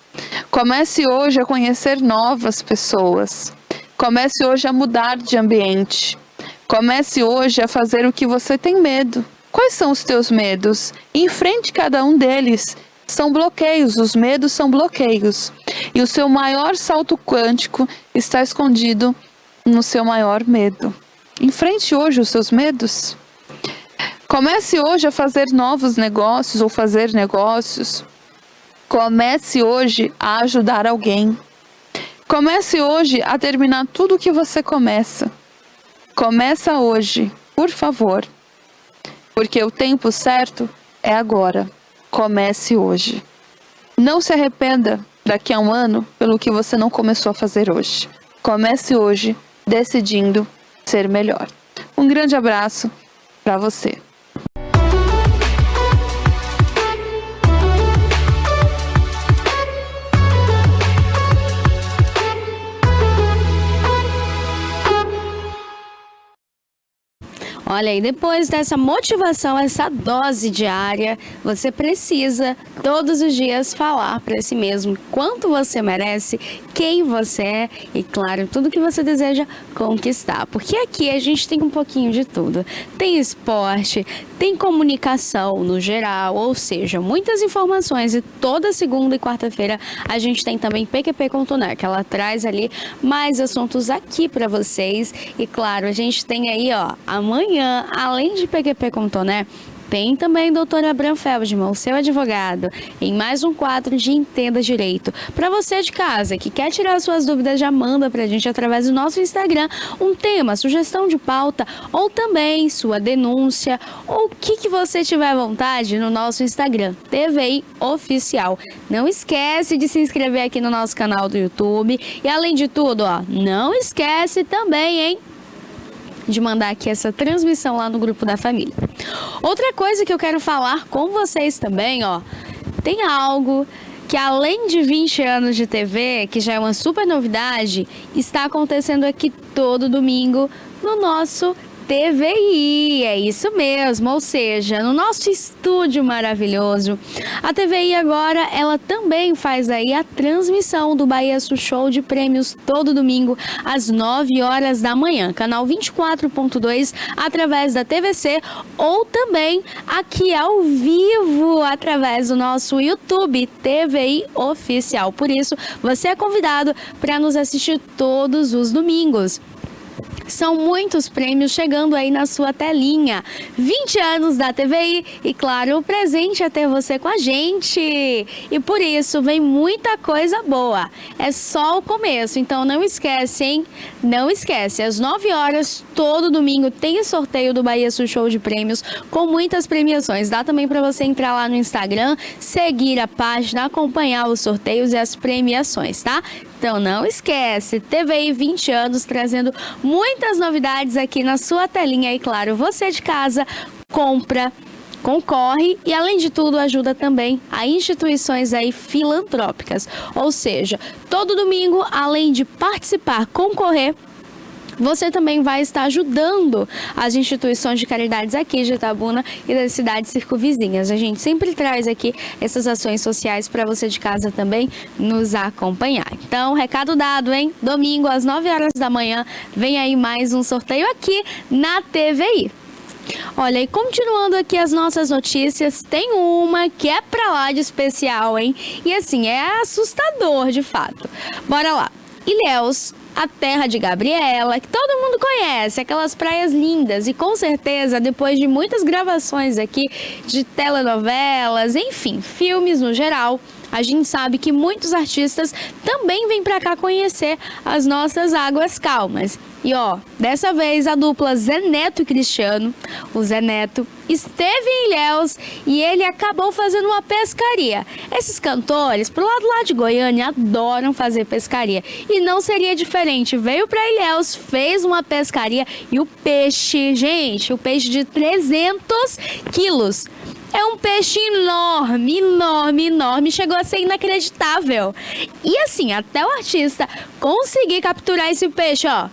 Comece hoje a conhecer novas pessoas. Comece hoje a mudar de ambiente. Comece hoje a fazer o que você tem medo. Quais são os teus medos? Enfrente cada um deles. São bloqueios, os medos são bloqueios. E o seu maior salto quântico está escondido no seu maior medo. Enfrente hoje os seus medos. Comece hoje a fazer novos negócios ou fazer negócios. Comece hoje a ajudar alguém. Comece hoje a terminar tudo o que você começa. Começa hoje, por favor. Porque o tempo certo é agora. Comece hoje. Não se arrependa daqui a um ano pelo que você não começou a fazer hoje. Comece hoje decidindo ser melhor. Um grande abraço para você. Olha, e depois dessa motivação, essa dose diária, você precisa todos os dias falar para si mesmo quanto você merece, quem você é e, claro, tudo que você deseja conquistar. Porque aqui a gente tem um pouquinho de tudo. Tem esporte, tem comunicação no geral, ou seja, muitas informações. E toda segunda e quarta-feira a gente tem também PQP.net, que ela traz ali mais assuntos aqui para vocês. E, claro, a gente tem aí, ó, amanhã, além de PQP.net, tem também doutor Abraham Feldman, o seu advogado, em mais um quadro de Entenda Direito. Para você de casa que quer tirar suas dúvidas, já manda para a gente através do nosso Instagram um tema, sugestão de pauta ou também sua denúncia ou o que você tiver vontade no nosso Instagram, TVI Oficial. Não esquece de se inscrever aqui no nosso canal do YouTube e, além de tudo, ó, não esquece também, hein, de mandar aqui essa transmissão lá no grupo da família. Outra coisa que eu quero falar com vocês também, ó, tem algo que, além de 20 anos de TV, que já é uma super novidade, está acontecendo aqui todo domingo no nosso TVI, é isso mesmo, ou seja, no nosso estúdio maravilhoso. A TVI agora, ela também faz aí a transmissão do Bahia Sul Show de Prêmios todo domingo às 9 horas da manhã, canal 24.2 através da TVC ou também aqui ao vivo através do nosso YouTube TVI Oficial. Por isso, você é convidado para nos assistir todos os domingos. São muitos prêmios chegando aí na sua telinha. 20 anos da TVI e, claro, o presente é ter você com a gente. E por isso vem muita coisa boa. É só o começo, então não esquece, hein? Não esquece, às 9 horas, todo domingo, tem o sorteio do Bahia Sul Show de Prêmios com muitas premiações. Dá também para você entrar lá no Instagram, seguir a página, acompanhar os sorteios e as premiações, tá? Então não esquece, TVI 20 anos trazendo muitas novidades aqui na sua telinha e, claro, você de casa compra, concorre e, além de tudo, ajuda também a instituições aí filantrópicas. Ou seja, todo domingo, além de participar, concorrer, você também vai estar ajudando as instituições de caridades aqui de Itabuna e das cidades circunvizinhas. A gente sempre traz aqui essas ações sociais para você de casa também nos acompanhar. Então, recado dado, hein? Domingo às 9 horas da manhã, vem aí mais um sorteio aqui na TVI. Olha, e continuando aqui as nossas notícias, tem uma que é pra lá de especial, hein? E assim, é assustador de fato. Bora lá. Ilhéus, a terra de Gabriela, que todo mundo conhece, aquelas praias lindas, e com certeza, depois de muitas gravações aqui de telenovelas, enfim, filmes no geral, a gente sabe que muitos artistas também vêm pra cá conhecer as nossas águas calmas. E ó, dessa vez a dupla Zé Neto e Cristiano, o Zé Neto, esteve em Ilhéus e ele acabou fazendo uma pescaria. Esses cantores, pro lado lá de Goiânia, adoram fazer pescaria. E não seria diferente, veio pra Ilhéus, fez uma pescaria e o peixe, gente, o peixe de 300 quilos. É um peixe enorme, enorme, enorme. Chegou a ser inacreditável. E assim, até o artista conseguir capturar esse peixe, ó.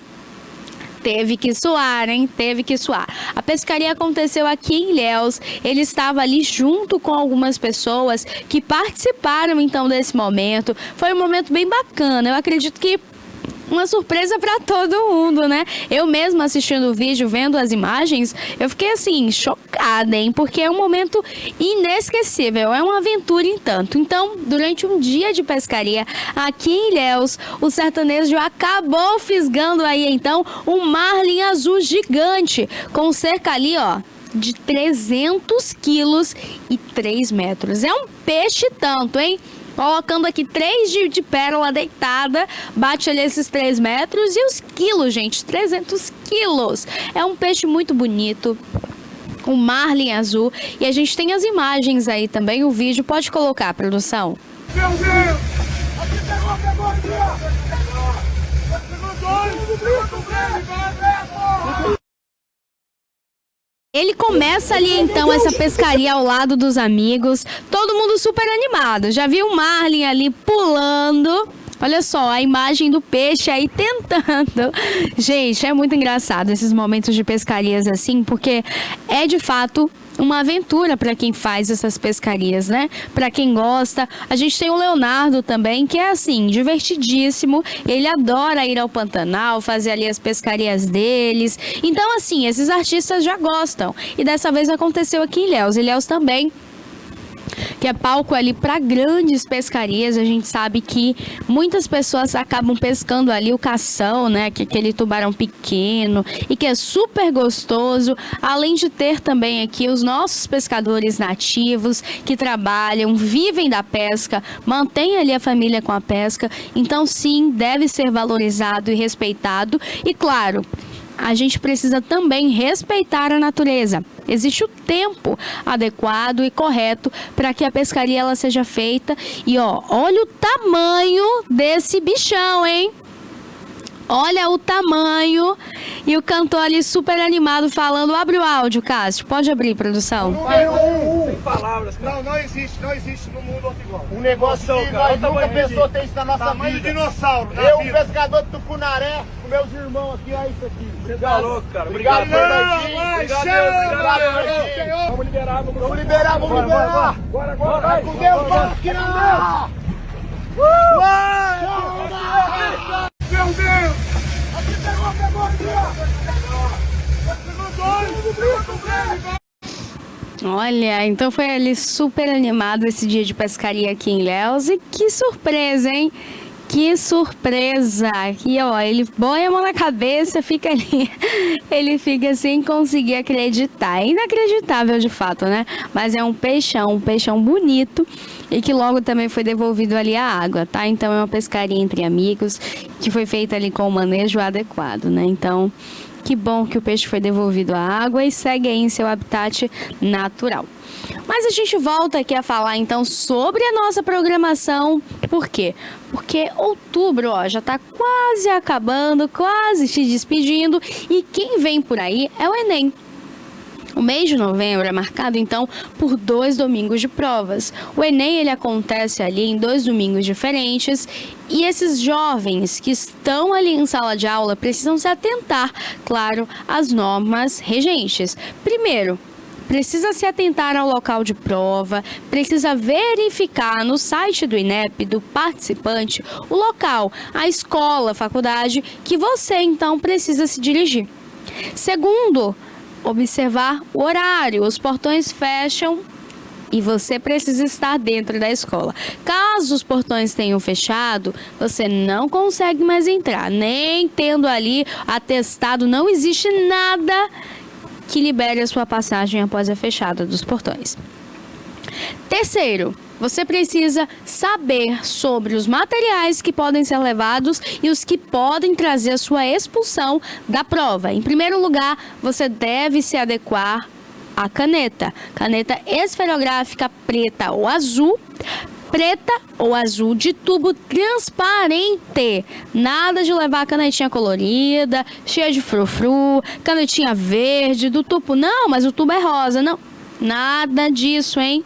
Teve que suar, hein? Teve que suar. A pescaria aconteceu aqui em Ilhéus. Ele estava ali junto com algumas pessoas que participaram então desse momento. Foi um momento bem bacana. Eu acredito que uma surpresa para todo mundo, né? Eu mesma assistindo o vídeo, vendo as imagens, eu fiquei assim, chocada, hein? Porque é um momento inesquecível, é uma aventura em tanto. Então, durante um dia de pescaria aqui em Ilhéus, o sertanejo acabou fisgando aí então um marlin azul gigante, com cerca ali, ó, de 300 quilos e 3 metros. É um peixe tanto, hein? Colocando aqui 3 de pérola deitada, bate ali esses 3 metros e os quilos, gente, 300 quilos. É um peixe muito bonito, um marlin azul. E a gente tem as imagens aí também, o vídeo. Pode colocar, produção. Meu Deus! Aqui pegou aqui, ó! Pegou! Ele começa ali então essa pescaria ao lado dos amigos, todo mundo super animado. Já viu o marlin ali pulando. Olha só a imagem do peixe aí tentando. Gente, é muito engraçado esses momentos de pescarias assim, porque é de fato uma aventura para quem faz essas pescarias, né? Para quem gosta. A gente tem o Leonardo também, que é assim, divertidíssimo. Ele adora ir ao Pantanal, fazer ali as pescarias deles. Então, assim, esses artistas já gostam. E dessa vez aconteceu aqui em Ilhéus. Ilhéus também, que é palco ali para grandes pescarias. A gente sabe que muitas pessoas acabam pescando ali o cação, né, que é aquele tubarão pequeno e que é super gostoso, além de ter também aqui os nossos pescadores nativos que trabalham, vivem da pesca, mantêm ali a família com a pesca. Então sim, deve ser valorizado e respeitado. E claro, a gente precisa também respeitar a natureza. Existe o tempo adequado e correto para que a pescaria ela seja feita. E ó, olha o tamanho desse bichão, hein? Olha o tamanho. E o cantor ali super animado falando. Abre o áudio, Cássio. Pode abrir, produção. Sem palavras, cara. Não existe no mundo outro igual. Um negócio que nós nunca pensou ter isso na nossa vida. Dinossauro, eu, um pescador de Tucunaré, com meus irmãos aqui, olha isso aqui. Você tá louco, cara. Obrigado, Fernandinho. Obrigado. Vamos liberar. Bora. Vai com Deus, vamos que não deu. Meu Deus! Aqui pegou aqui, ó! Olha, então foi ali super animado esse dia de pescaria aqui em Ilhéus. E que surpresa, hein? Que surpresa! Aqui, ó, ele põe a mão na cabeça, fica ali. Ele fica sem conseguir acreditar. É inacreditável de fato, né? Mas é um peixão bonito e que logo também foi devolvido ali à água, tá? Então é uma pescaria entre amigos que foi feita ali com o manejo adequado, né? Então, que bom que o peixe foi devolvido à água e segue aí em seu habitat natural. Mas a gente volta aqui a falar então sobre a nossa programação. Por quê? Porque outubro, ó, já tá quase acabando, quase se despedindo. E quem vem por aí é o Enem. O mês de novembro é marcado, então, por 2 domingos de provas. O Enem, ele acontece ali em 2 domingos diferentes e esses jovens que estão ali em sala de aula precisam se atentar, claro, às normas regentes. Primeiro, precisa se atentar ao local de prova, precisa verificar no site do INEP, do participante, o local, a escola, a faculdade, que você, então, precisa se dirigir. Segundo, observar o horário. Os portões fecham e você precisa estar dentro da escola. Caso os portões tenham fechado, você não consegue mais entrar, nem tendo ali atestado, não existe nada que libere a sua passagem após a fechada dos portões. Terceiro, você precisa saber sobre os materiais que podem ser levados e os que podem trazer a sua expulsão da prova. Em primeiro lugar, você deve se adequar à caneta. Caneta esferográfica preta ou azul de tubo transparente. Nada de levar canetinha colorida, cheia de frufru, canetinha verde, do tubo. Não, mas o tubo é rosa. Não. Nada disso, hein?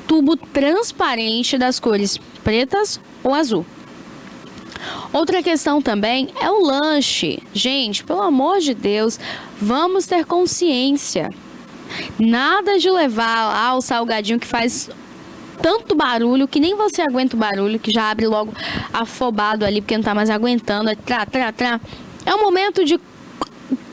Tubo transparente das cores pretas ou azul. Outra questão também é o lanche. Gente, pelo amor de Deus, vamos ter consciência. Nada de levar lá o salgadinho que faz tanto barulho que nem você aguenta o barulho, que já abre logo afobado ali porque não tá mais aguentando. É um momento de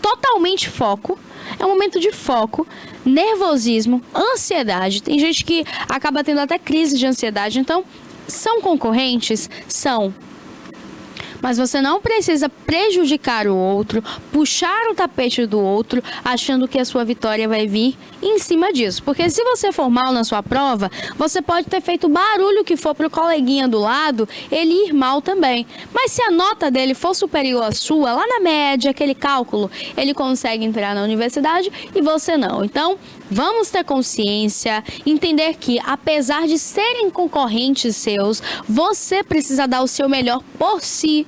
totalmente foco. É um momento de foco, nervosismo, ansiedade. Tem gente que acaba tendo até crise de ansiedade. Então, são concorrentes? São. Mas você não precisa prejudicar o outro, puxar o tapete do outro, achando que a sua vitória vai vir em cima disso. Porque se você for mal na sua prova, você pode ter feito o barulho que for para o coleguinha do lado, ele ir mal também. Mas se a nota dele for superior à sua, lá na média, aquele cálculo, ele consegue entrar na universidade e você não. Então, vamos ter consciência, entender que, apesar de serem concorrentes seus, você precisa dar o seu melhor por si.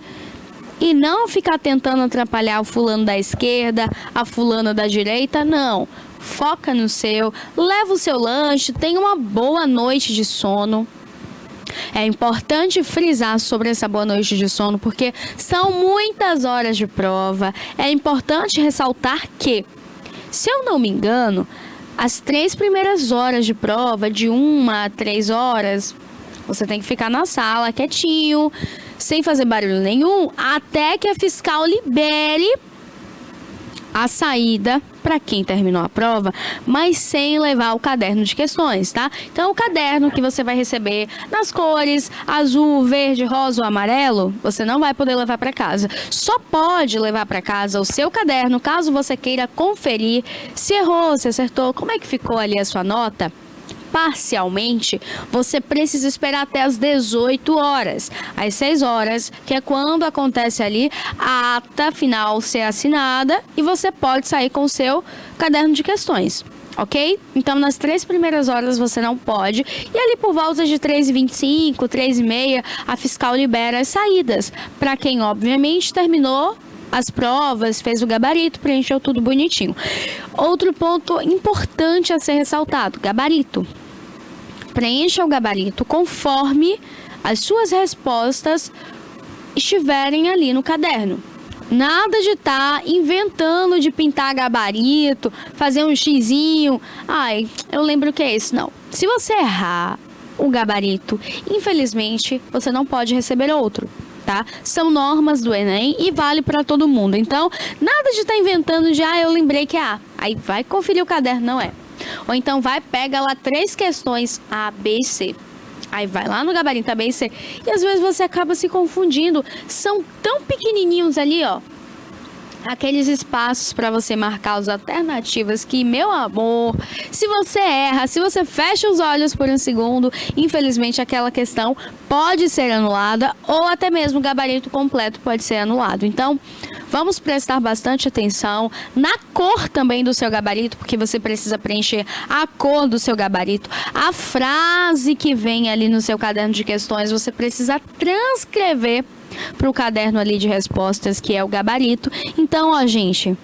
E não ficar tentando atrapalhar o fulano da esquerda, a fulana da direita, não. Foca no seu, leva o seu lanche, tenha uma boa noite de sono. É importante frisar sobre essa boa noite de sono, porque são muitas horas de prova. É importante ressaltar que, se eu não me engano, as 3 primeiras horas de prova, de 1 a 3 horas, você tem que ficar na sala quietinho, sem fazer barulho nenhum, até que a fiscal libere a saída para quem terminou a prova, mas sem levar o caderno de questões, tá? Então, o caderno que você vai receber nas cores azul, verde, rosa ou amarelo, você não vai poder levar para casa. Só pode levar para casa o seu caderno, caso você queira conferir se errou, se acertou, como é que ficou ali a sua nota. Parcialmente, você precisa esperar até as 18 horas, às 6 horas, que é quando acontece ali a ata final ser assinada e você pode sair com o seu caderno de questões, ok? Então, nas 3 primeiras horas você não pode, e ali por volta de 3h25, 3h30, a fiscal libera as saídas, para quem obviamente terminou as provas, fez o gabarito, preencheu tudo bonitinho. Outro ponto importante a ser ressaltado, gabarito. Preencha o gabarito conforme as suas respostas estiverem ali no caderno. Nada de estar inventando de pintar gabarito, fazer um xizinho. Ai, eu lembro que é isso. Não. Se você errar o gabarito, infelizmente, você não pode receber outro. Tá? São normas do Enem e vale para todo mundo. Então, nada de estar inventando de, eu lembrei que é A. Aí vai conferir o caderno, não é. Ou então vai, pega lá 3 questões A, B e C. Aí vai lá no gabarito A, B e C. E às vezes você acaba se confundindo. São tão pequenininhos ali, ó. Aqueles espaços para você marcar as alternativas que, meu amor, se você erra, se você fecha os olhos por um segundo, infelizmente aquela questão pode ser anulada ou até mesmo o gabarito completo pode ser anulado. Então, vamos prestar bastante atenção na cor também do seu gabarito, porque você precisa preencher a cor do seu gabarito. A frase que vem ali no seu caderno de questões, você precisa transcrever para o caderno ali de respostas, que é o gabarito. Então, ó, gente,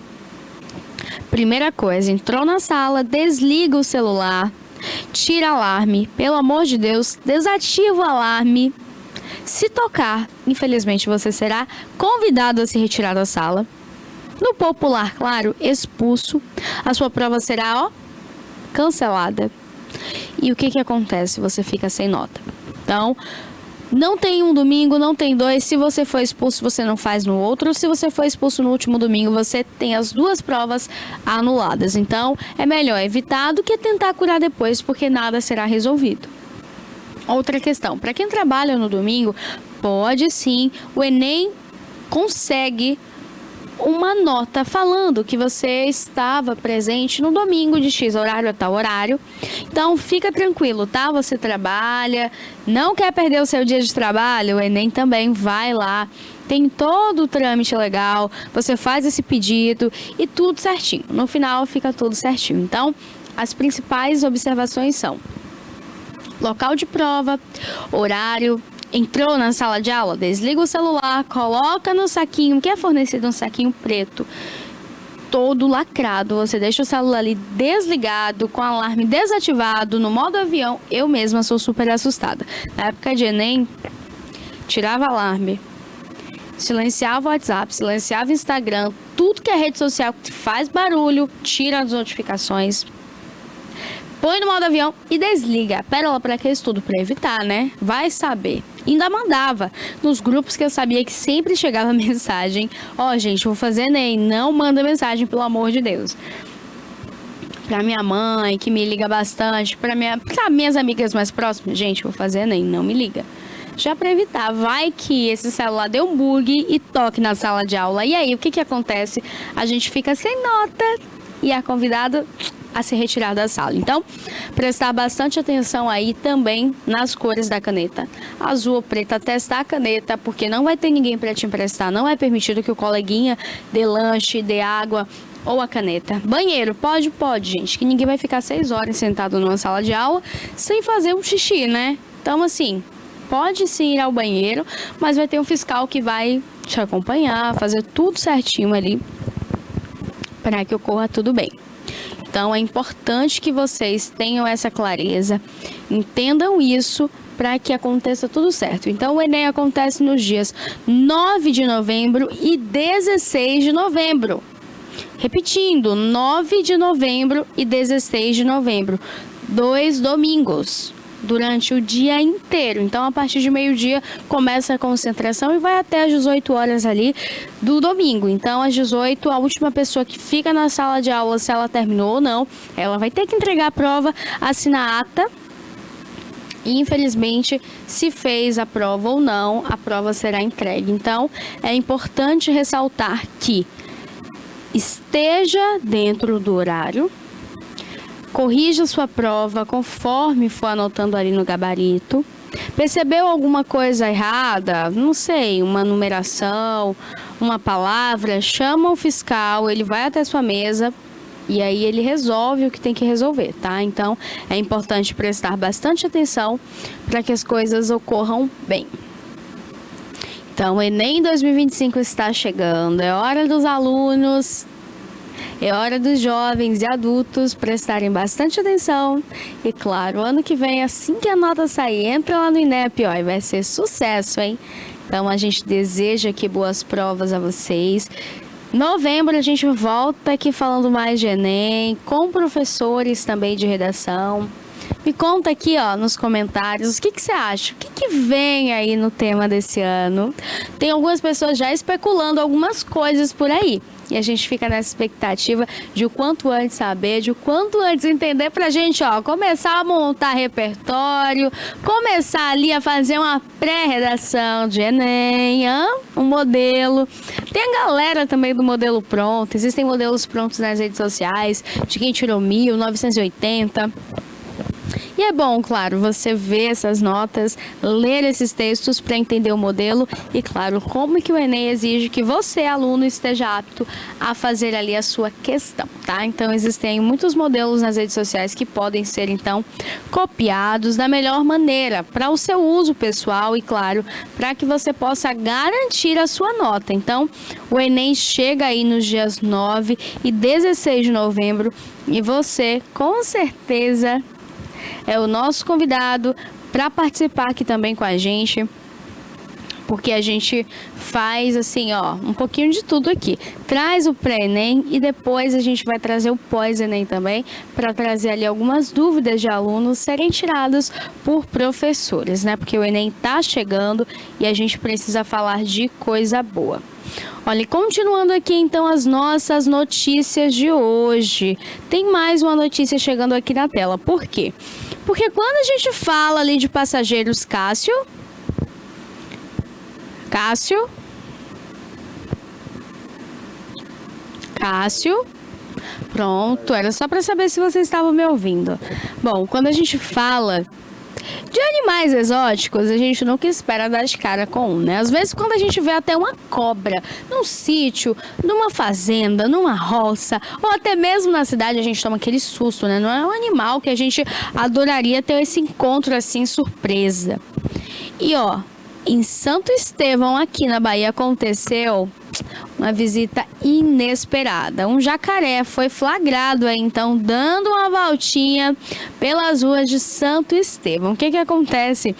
primeira coisa, entrou na sala, desliga o celular, tira alarme, pelo amor de Deus, desativa o alarme. Se tocar, infelizmente você será convidado a se retirar da sala. No popular, claro, expulso. A sua prova será, ó, cancelada. E o que acontece? Você fica sem nota. Então, não tem um domingo, não tem 2. Se você for expulso, você não faz no outro. Se você for expulso no último domingo, você tem as 2 provas anuladas. Então, é melhor evitar do que tentar curar depois, porque nada será resolvido. Outra questão, para quem trabalha no domingo, pode sim, o Enem consegue uma nota falando que você estava presente no domingo de X horário a tal horário. Então, fica tranquilo, tá? Você trabalha, não quer perder o seu dia de trabalho, o Enem também vai lá. Tem todo o trâmite legal, você faz esse pedido e tudo certinho. No final, fica tudo certinho. Então, as principais observações são local de prova, horário. Entrou na sala de aula, desliga o celular, coloca no saquinho, que é fornecido um saquinho preto, todo lacrado, você deixa o celular ali desligado, com o alarme desativado, no modo avião, eu mesma sou super assustada. Na época de Enem, tirava alarme, silenciava o WhatsApp, silenciava o Instagram, tudo que é rede social que faz barulho, tira as notificações, põe no modo avião e desliga. Pérola, para que isso tudo? Para evitar, né? Vai saber. Ainda mandava nos grupos que eu sabia que sempre chegava mensagem: ó, gente, vou fazer Enem, não manda mensagem, pelo amor de Deus. Pra minha mãe, que me liga bastante, pra minhas amigas mais próximas, gente, vou fazer Enem, não me liga. Já para evitar, vai que esse celular dê um bug e toque na sala de aula. E aí, o que acontece? A gente fica sem nota e é convidado a se retirar da sala. Então, prestar bastante atenção aí também nas cores da caneta. Azul ou preta, testar a caneta, porque não vai ter ninguém para te emprestar. Não é permitido que o coleguinha dê lanche, dê água ou a caneta. Banheiro, pode, gente, que ninguém vai ficar 6 horas sentado numa sala de aula sem fazer um xixi, né? Então, assim, pode sim ir ao banheiro, mas vai ter um fiscal que vai te acompanhar, fazer tudo certinho ali para que ocorra tudo bem. Então, é importante que vocês tenham essa clareza, entendam isso para que aconteça tudo certo. Então, o Enem acontece nos dias 9 de novembro e 16 de novembro. Repetindo, 9 de novembro e 16 de novembro. 2 domingos. Durante o dia inteiro. Então, a partir de meio-dia começa a concentração e vai até às 18 horas ali do domingo. Então, às 18, a última pessoa que fica na sala de aula, se ela terminou ou não, ela vai ter que entregar a prova, assinar a ata. E, infelizmente, se fez a prova ou não, a prova será entregue. Então, é importante ressaltar que esteja dentro do horário, corrija sua prova conforme for anotando ali no gabarito. Percebeu alguma coisa errada? Não sei, uma numeração, uma palavra? Chama o fiscal, ele vai até sua mesa e aí ele resolve o que tem que resolver, tá? Então, é importante prestar bastante atenção para que as coisas ocorram bem. Então, o Enem 2025 está chegando, é hora dos alunos, é hora dos jovens e adultos prestarem bastante atenção. E claro, ano que vem, assim que a nota sair, entra lá no INEP, ó, e vai ser sucesso, hein? Então, a gente deseja aqui boas provas a vocês. Novembro a gente volta aqui falando mais de Enem, com professores também de redação. Me conta aqui, ó, nos comentários, o que você acha? O que vem aí no tema desse ano? Tem algumas pessoas já especulando algumas coisas por aí. E a gente fica nessa expectativa de o quanto antes saber, de o quanto antes entender pra gente, ó, começar a montar repertório, começar ali a fazer uma pré-redação de Enem, um modelo. Tem a galera também do modelo pronto, existem modelos prontos nas redes sociais, de quem tirou 1980. E é bom, claro, você ver essas notas, ler esses textos para entender o modelo e, claro, como que o Enem exige que você, aluno, esteja apto a fazer ali a sua questão, tá? Então, existem muitos modelos nas redes sociais que podem ser, então, copiados da melhor maneira para o seu uso pessoal e, claro, para que você possa garantir a sua nota. Então, o Enem chega aí nos dias 9 e 16 de novembro e você, com certeza, é o nosso convidado para participar aqui também com a gente, porque a gente faz assim, ó, um pouquinho de tudo aqui. Traz o pré-ENEM e depois a gente vai trazer o pós-ENEM também, para trazer ali algumas dúvidas de alunos serem tiradas por professores, né? Porque o ENEM tá chegando e a gente precisa falar de coisa boa. Olha, continuando aqui então as nossas notícias de hoje. Tem mais uma notícia chegando aqui na tela. Por quê? Porque quando a gente fala ali de passageiros Cássio, pronto, era só para saber se vocês estavam me ouvindo. Bom, quando a gente fala de animais exóticos, a gente nunca espera dar de cara com um, né? Às vezes, quando a gente vê até uma cobra num sítio, numa fazenda, numa roça, ou até mesmo na cidade, a gente toma aquele susto, né? Não é um animal que a gente adoraria ter esse encontro assim, surpresa. E ó, em Santo Estevão, aqui na Bahia, aconteceu uma visita inesperada. Um jacaré foi flagrado aí, então, dando uma voltinha pelas ruas de Santo Estevão. O que acontece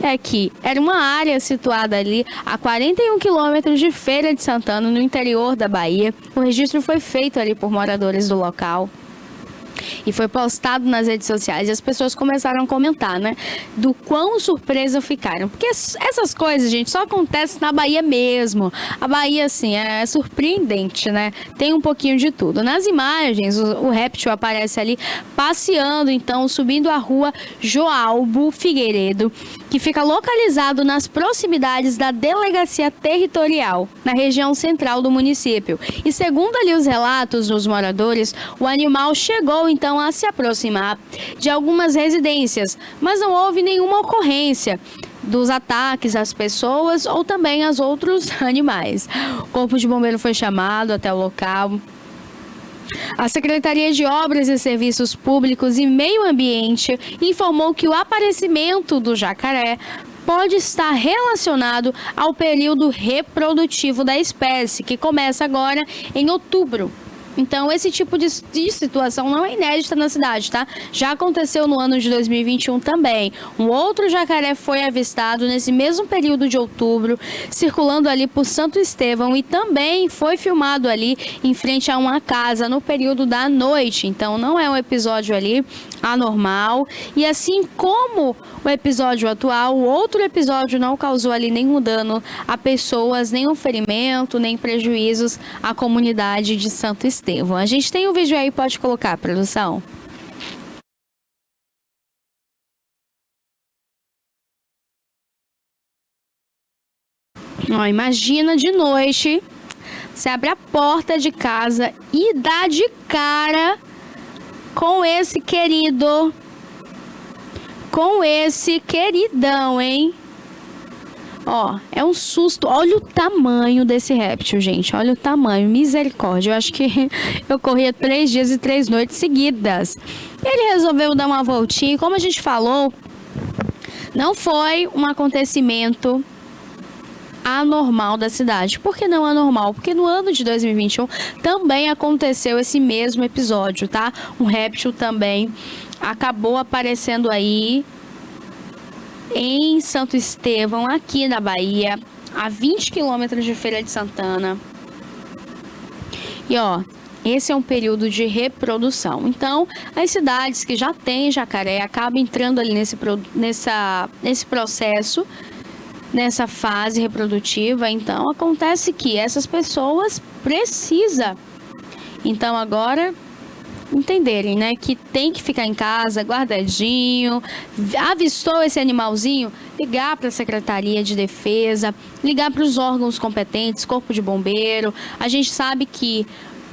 é que era uma área situada ali a 41 quilômetros de Feira de Santana, no interior da Bahia. O registro foi feito ali por moradores do local e foi postado nas redes sociais, e as pessoas começaram a comentar, né, do quão surpresas ficaram, porque essas coisas, gente, só acontecem na Bahia mesmo. A Bahia, assim, é surpreendente, né, tem um pouquinho de tudo. Nas imagens, o réptil aparece ali passeando, então, subindo a rua Joalbo Figueiredo, que fica localizado nas proximidades da Delegacia Territorial, na região central do município. E segundo ali os relatos dos moradores, o animal chegou então a se aproximar de algumas residências, mas não houve nenhuma ocorrência dos ataques às pessoas ou também aos outros animais. O corpo de bombeiro foi chamado até o local. A Secretaria de Obras e Serviços Públicos e Meio Ambiente informou que o aparecimento do jacaré pode estar relacionado ao período reprodutivo da espécie, que começa agora em outubro. Então, esse tipo de situação não é inédita na cidade, tá? Já aconteceu no ano de 2021 também. Um outro jacaré foi avistado nesse mesmo período de outubro, circulando ali por Santo Estevão, e também foi filmado ali em frente a uma casa no período da noite. Então, não é um episódio ali anormal. E assim como o episódio atual, o outro episódio não causou ali nenhum dano a pessoas, nenhum ferimento, nem prejuízos à comunidade de Santo Estevão. A gente tem um vídeo aí, pode colocar, produção. Ó, imagina de noite, você abre a porta de casa e dá de cara com esse querido, com esse queridão, hein? Ó, é um susto. Olha o tamanho desse réptil, gente. Olha o tamanho. Misericórdia. Eu acho que eu corria 3 dias e 3 noites seguidas. Ele resolveu dar uma voltinha. E como a gente falou, não foi um acontecimento anormal da cidade. Por que não anormal? Porque no ano de 2021 também aconteceu esse mesmo episódio, tá? Um réptil também acabou aparecendo aí em Santo Estevão, aqui na Bahia, a 20 quilômetros de Feira de Santana. E ó, esse é um período de reprodução. Então, as cidades que já têm jacaré acabam entrando ali nesse processo, nessa fase reprodutiva. Então, acontece que essas pessoas precisam, então, agora entenderem, né, que tem que ficar em casa guardadinho. Avistou esse animalzinho, ligar para a Secretaria de Defesa, ligar para os órgãos competentes, Corpo de Bombeiro. A gente sabe que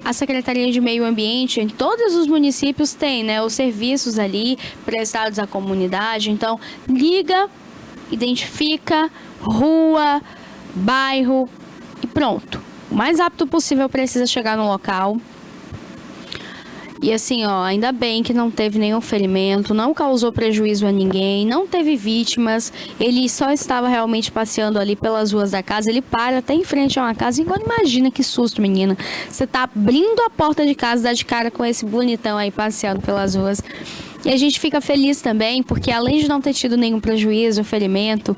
a Secretaria de Meio Ambiente em todos os municípios tem, né, os serviços ali prestados à comunidade. Então, liga, identifica rua, bairro e pronto. O mais rápido possível precisa chegar no local. E assim, ó, ainda bem que não teve nenhum ferimento, não causou prejuízo a ninguém, não teve vítimas. Ele só estava realmente passeando ali pelas ruas da casa. Ele para até em frente a uma casa. Agora imagina que susto, menina. Você tá abrindo a porta de casa, dá de cara com esse bonitão aí passeando pelas ruas. E a gente fica feliz também, porque além de não ter tido nenhum prejuízo, ferimento,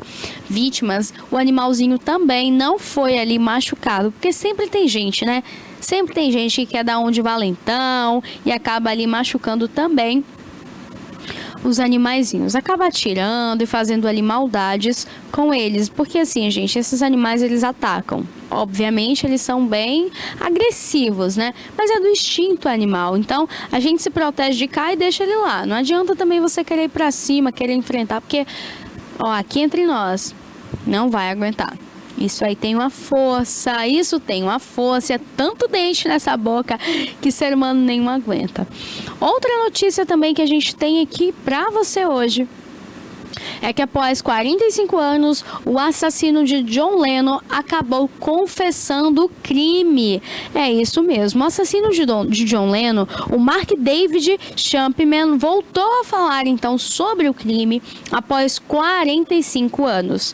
vítimas, o animalzinho também não foi ali machucado. Porque sempre tem gente, né? Sempre tem gente que quer dar um de valentão e acaba ali machucando também os animaizinhos. Acaba atirando e fazendo ali maldades com eles. Porque assim, gente, esses animais eles atacam. Obviamente eles são bem agressivos, né? Mas é do instinto animal. Então a gente se protege de cá e deixa ele lá. Não adianta também você querer ir pra cima, querer enfrentar. Porque, ó, aqui entre nós, não vai aguentar. Isso aí tem uma força, isso tem uma força, é tanto dente nessa boca que ser humano nenhum aguenta. Outra notícia também que a gente tem aqui pra você hoje é que após 45 anos, o assassino de John Lennon acabou confessando o crime. É isso mesmo, o assassino de John Lennon, o Mark David Chapman, voltou a falar então sobre o crime após 45 anos.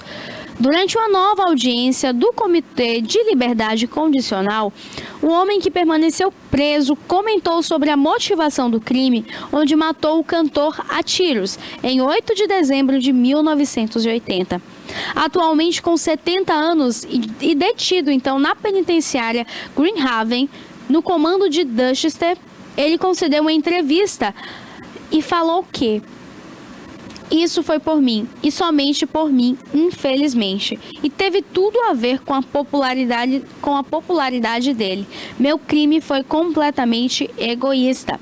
Durante uma nova audiência do Comitê de Liberdade Condicional, o homem que permaneceu preso comentou sobre a motivação do crime, onde matou o cantor a tiros, em 8 de dezembro de 1980. Atualmente com 70 anos e detido então na penitenciária Greenhaven, no comando de Dutchester, ele concedeu uma entrevista e falou que isso foi por mim, e somente por mim, infelizmente. E teve tudo a ver com a popularidade dele. Meu crime foi completamente egoísta.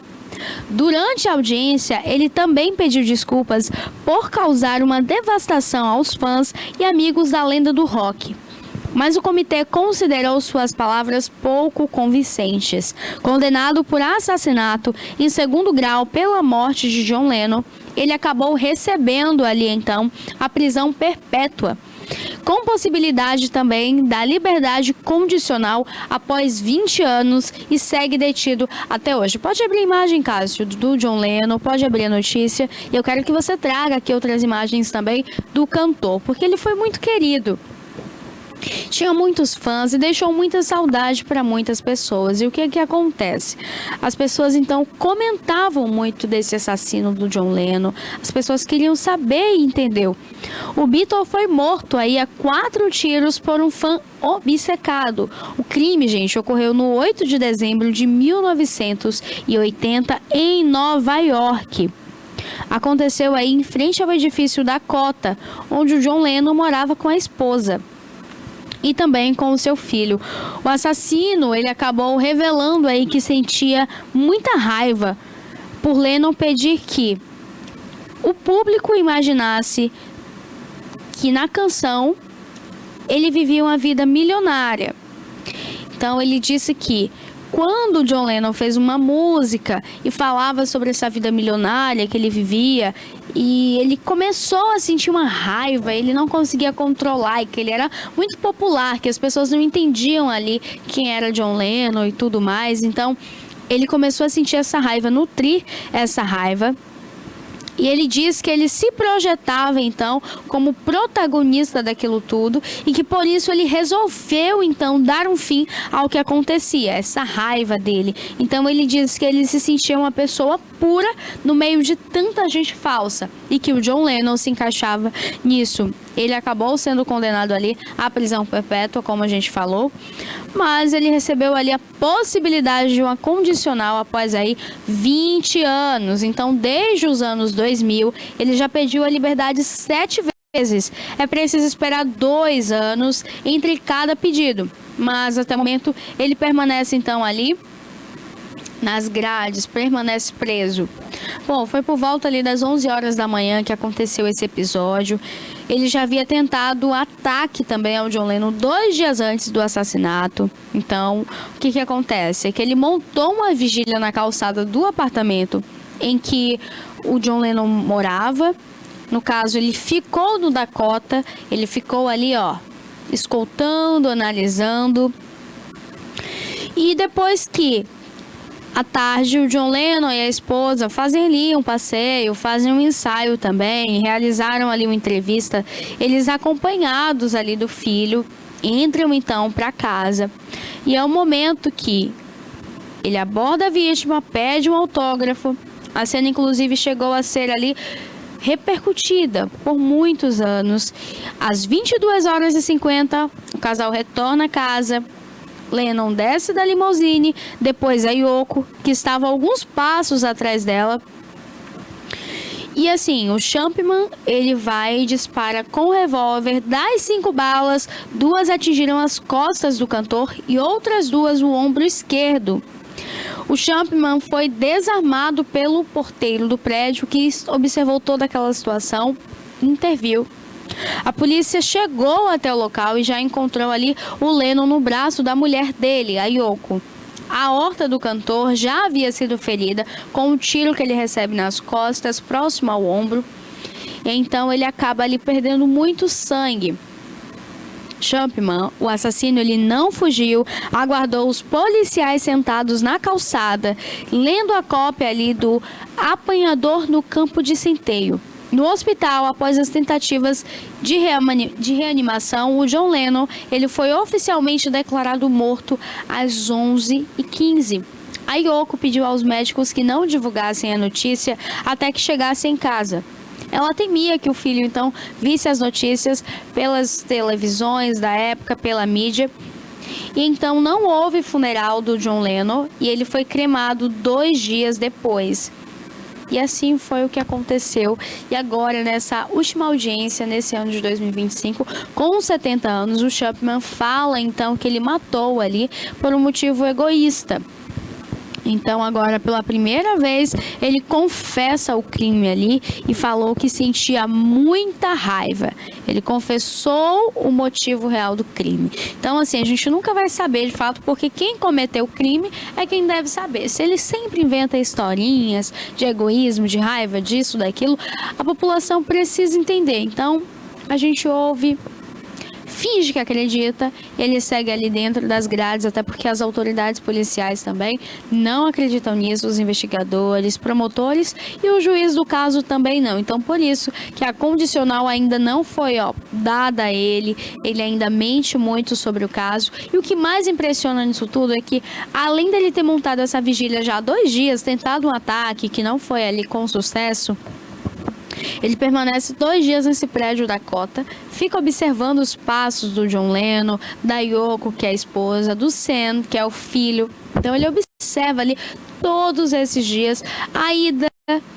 Durante a audiência, ele também pediu desculpas por causar uma devastação aos fãs e amigos da lenda do rock. Mas o comitê considerou suas palavras pouco convincentes. Condenado por assassinato em segundo grau pela morte de John Lennon, ele acabou recebendo ali então a prisão perpétua, com possibilidade também da liberdade condicional após 20 anos e segue detido até hoje. Pode abrir a imagem, Cássio, do John Lennon, pode abrir a notícia, e eu quero que você traga aqui outras imagens também do cantor, porque ele foi muito querido. Tinha muitos fãs e deixou muita saudade para muitas pessoas. E o que acontece? As pessoas então comentavam muito desse assassino do John Lennon. As pessoas queriam saber e entender. O Beatle foi morto aí a 4 tiros por um fã obcecado. O crime, gente, ocorreu no 8 de dezembro de 1980 em Nova York. Aconteceu aí em frente ao edifício Dakota, onde o John Lennon morava com a esposa e também com o seu filho. O assassino, ele acabou revelando aí que sentia muita raiva por Lennon pedir que o público imaginasse que na canção ele vivia uma vida milionária. Então ele disse que quando John Lennon fez uma música e falava sobre essa vida milionária que ele vivia, e ele começou a sentir uma raiva, ele não conseguia controlar, e que ele era muito popular, que as pessoas não entendiam ali quem era John Lennon e tudo mais. Então ele começou a sentir essa raiva, nutrir essa raiva. E ele diz que ele se projetava, então, como protagonista daquilo tudo e que, por isso, ele resolveu, então, dar um fim ao que acontecia, essa raiva dele. Então, ele diz que ele se sentia uma pessoa pura no meio de tanta gente falsa e que o John Lennon se encaixava nisso. Ele acabou sendo condenado ali à prisão perpétua, como a gente falou, mas ele recebeu ali a possibilidade de uma condicional após aí 20 anos. Então, desde os anos 2000, ele já pediu a liberdade 7 vezes. É preciso esperar 2 anos entre cada pedido, mas até o momento ele permanece então ali nas grades, permanece preso. Bom, foi por volta ali das 11 horas da manhã que aconteceu esse episódio. Ele já havia tentado ataque também ao John Lennon 2 dias antes do assassinato. Então, o que acontece? É que ele montou uma vigília na calçada do apartamento em que o John Lennon morava. No caso, ele ficou no Dakota, ele ficou ali, ó, escoltando, analisando. E depois que à tarde, o John Lennon e a esposa fazem ali um passeio, fazem um ensaio também, realizaram ali uma entrevista, eles acompanhados ali do filho, entram então para casa. E é o momento que ele aborda a vítima, pede um autógrafo. A cena inclusive chegou a ser ali repercutida por muitos anos. Às 22h50, o casal retorna a casa. Lennon desce da limusine, depois a Yoko, que estava a alguns passos atrás dela. E assim, o Champman, ele vai e dispara com o revólver. Das 5 balas, 2 atingiram as costas do cantor e outras 2 o ombro esquerdo. O Champman foi desarmado pelo porteiro do prédio, que observou toda aquela situação e interviu. A polícia chegou até o local e já encontrou ali o Lennon no braço da mulher dele, a Yoko. A aorta do cantor já havia sido ferida com um tiro que ele recebe nas costas, próximo ao ombro. E então ele acaba ali perdendo muito sangue. Champman, o assassino, ele não fugiu, aguardou os policiais sentados na calçada, lendo a cópia ali do Apanhador no Campo de Centeio. No hospital, após as tentativas de reanimação, o John Lennon ele foi oficialmente declarado morto às 11h15. A Yoko pediu aos médicos que não divulgassem a notícia até que chegasse em casa. Ela temia que o filho, então, visse as notícias pelas televisões da época, pela mídia. E então não houve funeral do John Lennon e ele foi cremado 2 dias depois. E assim foi o que aconteceu. E agora, nessa última audiência, nesse ano de 2025, com 70 anos, o Chapman fala, então, que ele matou ali por um motivo egoísta. Então, agora, pela primeira vez, ele confessa o crime ali e falou que sentia muita raiva. Ele confessou o motivo real do crime. Então, assim, a gente nunca vai saber de fato, porque quem cometeu o crime é quem deve saber. Se ele sempre inventa historinhas de egoísmo, de raiva, disso, daquilo, a população precisa entender. Então, a gente ouve, finge que acredita, ele segue ali dentro das grades, até porque as autoridades policiais também não acreditam nisso, os investigadores, promotores e o juiz do caso também não. Então, por isso que a condicional ainda não foi dada a ele ainda mente muito sobre o caso. E o que mais impressiona nisso tudo é que, além dele ter montado essa vigília já há 2 dias, tentado um ataque que não foi ali com sucesso, ele permanece 2 dias nesse prédio da Cota, fica observando os passos do John Lennon, da Yoko, que é a esposa, do Sam, que é o filho. Então ele observa ali todos esses dias a ida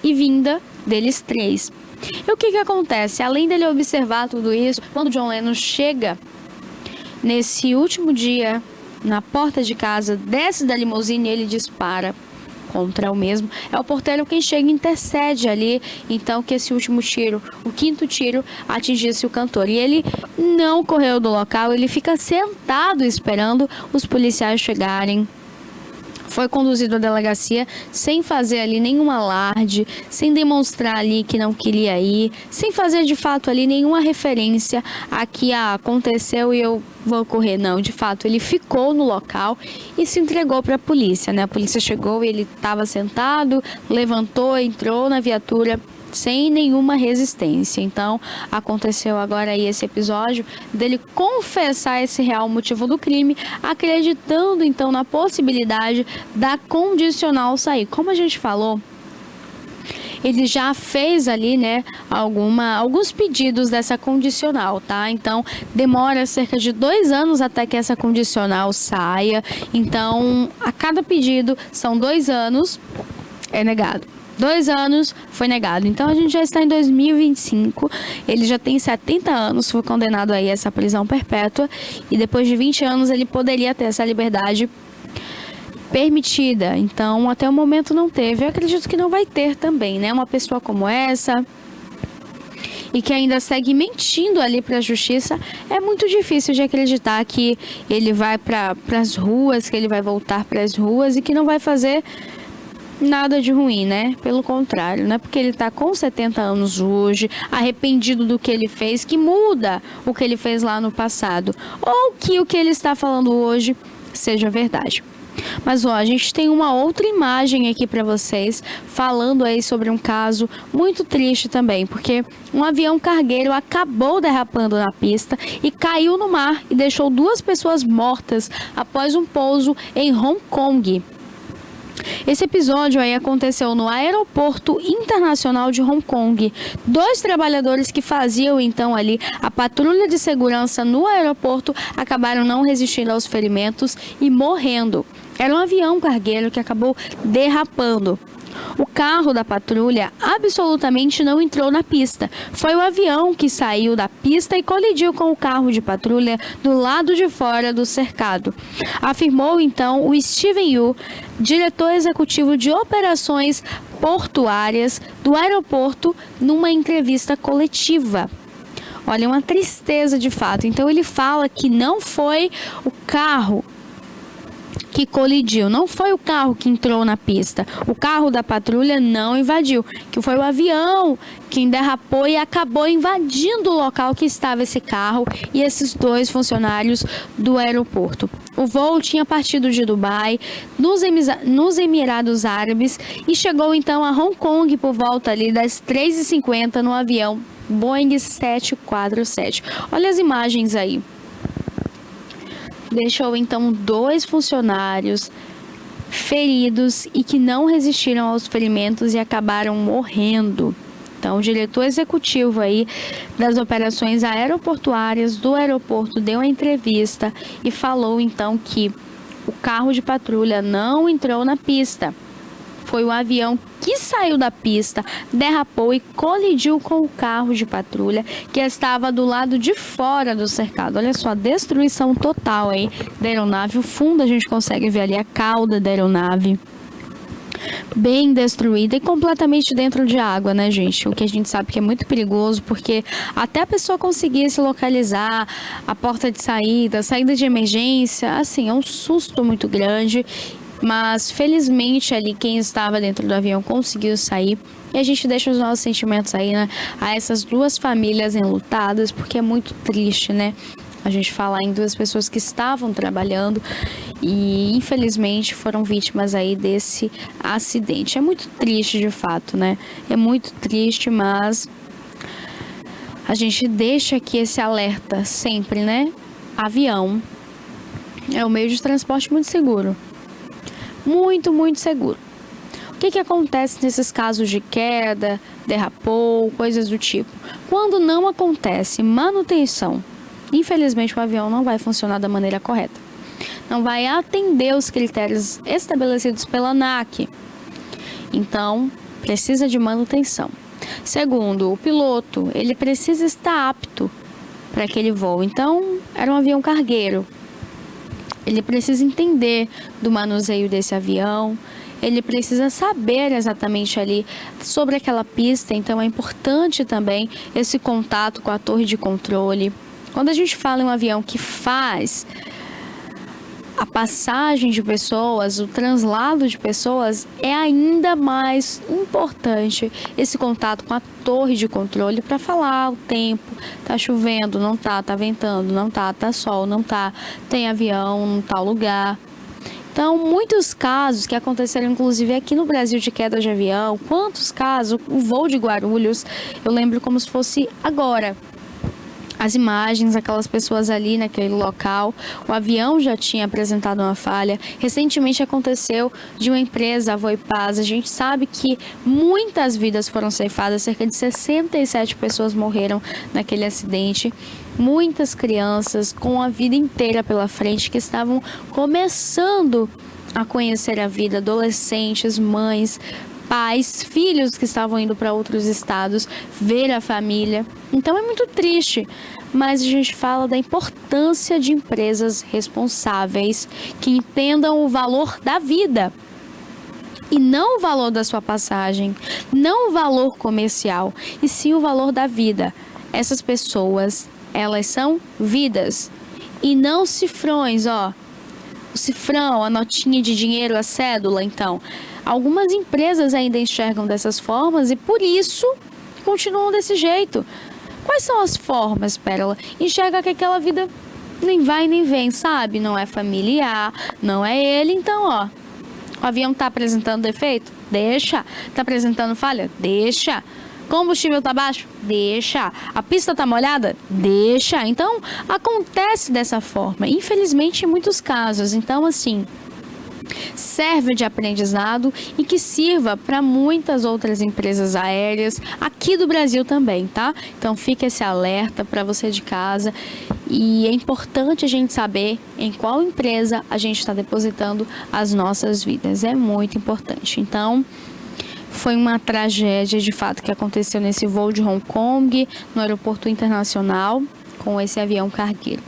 e vinda deles 3. E o que acontece? Além dele observar tudo isso, quando John Lennon chega nesse último dia na porta de casa, desce da limusine e ele dispara contra o mesmo. É o porteiro quem chega e intercede ali, então, que esse último tiro, o 5º tiro, atingisse o cantor. E ele não correu do local, ele fica sentado esperando os policiais chegarem. Foi conduzido à delegacia sem fazer ali nenhum alarde, sem demonstrar ali que não queria ir, sem fazer de fato ali nenhuma referência a que aconteceu e eu vou correr. Não, de fato, ele ficou no local e se entregou para a polícia, né? A polícia chegou e ele estava sentado, levantou, entrou na viatura sem nenhuma resistência. Então, aconteceu agora aí esse episódio dele confessar esse real motivo do crime, acreditando então na possibilidade da condicional sair. Como a gente falou, ele já fez ali, né, alguns pedidos dessa condicional, tá? Então, demora cerca de 2 anos até que essa condicional saia. Então, a cada pedido são 2 anos, é negado. 2 anos foi negado. Então a gente já está em 2025. Ele já tem 70 anos, foi condenado aí a essa prisão perpétua. E depois de 20 anos ele poderia ter essa liberdade permitida. Então até o momento não teve. Eu acredito que não vai ter também, né? Uma pessoa como essa e que ainda segue mentindo ali para a justiça, é muito difícil de acreditar que ele vai para as ruas, que ele vai voltar para as ruas e que não vai fazer nada de ruim, né? Pelo contrário, não é porque ele está com 70 anos hoje, arrependido do que ele fez, que muda o que ele fez lá no passado, ou que o que ele está falando hoje seja verdade. Mas ó, a gente tem uma outra imagem aqui para vocês, falando aí sobre um caso muito triste também, porque um avião cargueiro acabou derrapando na pista e caiu no mar e deixou 2 pessoas mortas após um pouso em Hong Kong. Esse episódio aí aconteceu no Aeroporto Internacional de Hong Kong. 2 trabalhadores que faziam então ali a patrulha de segurança no aeroporto acabaram não resistindo aos ferimentos e morrendo. Era um avião cargueiro que acabou derrapando. O carro da patrulha absolutamente não entrou na pista. Foi o avião que saiu da pista e colidiu com o carro de patrulha do lado de fora do cercado. Afirmou então o Steven Yu, diretor executivo de operações portuárias do aeroporto, numa entrevista coletiva. Olha, uma tristeza de fato. Então ele fala que não foi o carro que colidiu, não foi o carro que entrou na pista, o carro da patrulha não invadiu, que foi o avião que derrapou e acabou invadindo o local que estava esse carro e esses 2 funcionários do aeroporto. O voo tinha partido de Dubai, nos Emirados Árabes, e chegou então a Hong Kong por volta ali das 3h50 no avião Boeing 747. Olha as imagens aí. Deixou então 2 funcionários feridos e que não resistiram aos ferimentos e acabaram morrendo. Então, o diretor executivo aí das operações aeroportuárias do aeroporto deu uma entrevista e falou então que o carro de patrulha não entrou na pista. Foi o avião que saiu da pista, derrapou e colidiu com o carro de patrulha que estava do lado de fora do cercado. Olha só, a destruição total aí da aeronave. O fundo a gente consegue ver ali a cauda da aeronave. Bem destruída e completamente dentro de água, né, gente? O que a gente sabe que é muito perigoso, porque até a pessoa conseguir se localizar, a porta de saída, saída de emergência, assim, é um susto muito grande. Mas, felizmente, ali quem estava dentro do avião conseguiu sair. E a gente deixa os nossos sentimentos aí, né, a essas 2 famílias enlutadas, porque é muito triste, né? A gente falar em 2 pessoas que estavam trabalhando e, infelizmente, foram vítimas aí desse acidente. É muito triste, de fato, né? É muito triste, mas a gente deixa aqui esse alerta sempre, né? Avião é um meio de transporte muito seguro. Muito, muito seguro. O que acontece nesses casos de queda, derrapou, coisas do tipo? Quando não acontece manutenção, infelizmente o avião não vai funcionar da maneira correta. Não vai atender os critérios estabelecidos pela ANAC. Então, precisa de manutenção. Segundo, o piloto, ele precisa estar apto para aquele voo. Então, era um avião cargueiro. Ele precisa entender do manuseio desse avião, ele precisa saber exatamente ali sobre aquela pista, então é importante também esse contato com a torre de controle. Quando a gente fala em um avião que faz a passagem de pessoas, o translado de pessoas, é ainda mais importante esse contato com a torre de controle para falar o tempo, tá chovendo, não tá, tá ventando, não tá, tá sol, não tá, tem avião em tal lugar. Então, muitos casos que aconteceram, inclusive aqui no Brasil, de queda de avião, quantos casos, o voo de Guarulhos, eu lembro como se fosse agora. As imagens, aquelas pessoas ali naquele local, o avião já tinha apresentado uma falha. Recentemente aconteceu de uma empresa, a Voipaz. A gente sabe que muitas vidas foram ceifadas, cerca de 67 pessoas morreram naquele acidente. Muitas crianças com a vida inteira pela frente que estavam começando a conhecer a vida, adolescentes, mães, pais, filhos que estavam indo para outros estados ver a família. Então é muito triste, mas a gente fala da importância de empresas responsáveis que entendam o valor da vida e não o valor da sua passagem, não o valor comercial, e sim o valor da vida. Essas pessoas, elas são vidas e não cifrões, ó. O cifrão, a notinha de dinheiro, a cédula, então. Algumas empresas ainda enxergam dessas formas e por isso continuam desse jeito. Quais são as formas, Pérola? Enxerga que aquela vida nem vai nem vem, sabe? Não é familiar, não é ele, então, ó. O avião tá apresentando defeito? Deixa. Tá apresentando falha? Deixa. Combustível tá baixo? Deixa. A pista tá molhada? Deixa. Então, acontece dessa forma, infelizmente, em muitos casos. Então, assim, serve de aprendizado e que sirva para muitas outras empresas aéreas aqui do Brasil também, tá? Então fica esse alerta para você de casa e é importante a gente saber em qual empresa a gente está depositando as nossas vidas, é muito importante. Então, foi uma tragédia de fato que aconteceu nesse voo de Hong Kong, no aeroporto internacional, com esse avião cargueiro.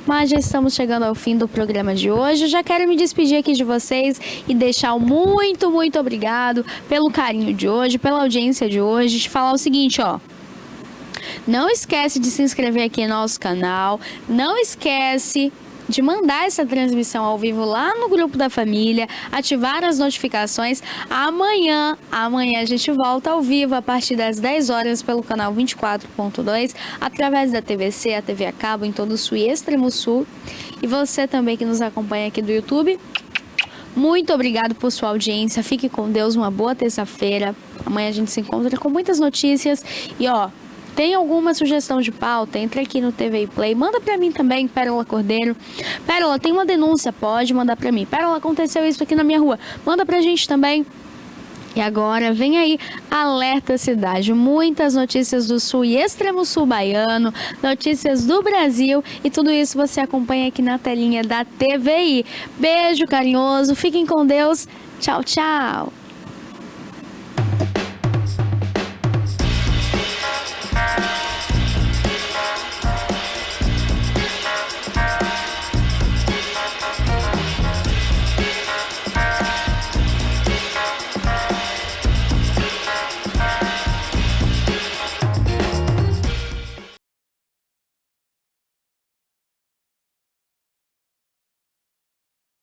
Mas já estamos chegando ao fim do programa de hoje. Já quero me despedir aqui de vocês e deixar um muito, muito obrigado pelo carinho de hoje, pela audiência de hoje. Te falar o seguinte, ó. Não esquece de se inscrever aqui no nosso canal. Não esquece de mandar essa transmissão ao vivo lá no grupo da família, ativar as notificações. Amanhã a gente volta ao vivo a partir das 10 horas pelo canal 24.2, através da TVC, a TV a cabo em todo o Sul e Extremo Sul. E você também que nos acompanha aqui do YouTube, muito obrigado por sua audiência. Fique com Deus, uma boa terça-feira. Amanhã a gente se encontra com muitas notícias. E tem alguma sugestão de pauta? Entra aqui no TV Play. Manda pra mim também, Pérola Cordeiro. Pérola, tem uma denúncia? Pode mandar pra mim. Pérola, aconteceu isso aqui na minha rua. Manda pra gente também. E agora vem aí Alerta Cidade, muitas notícias do Sul e Extremo Sul baiano, notícias do Brasil, e tudo isso você acompanha aqui na telinha da TVI. Beijo carinhoso, fiquem com Deus, tchau, tchau!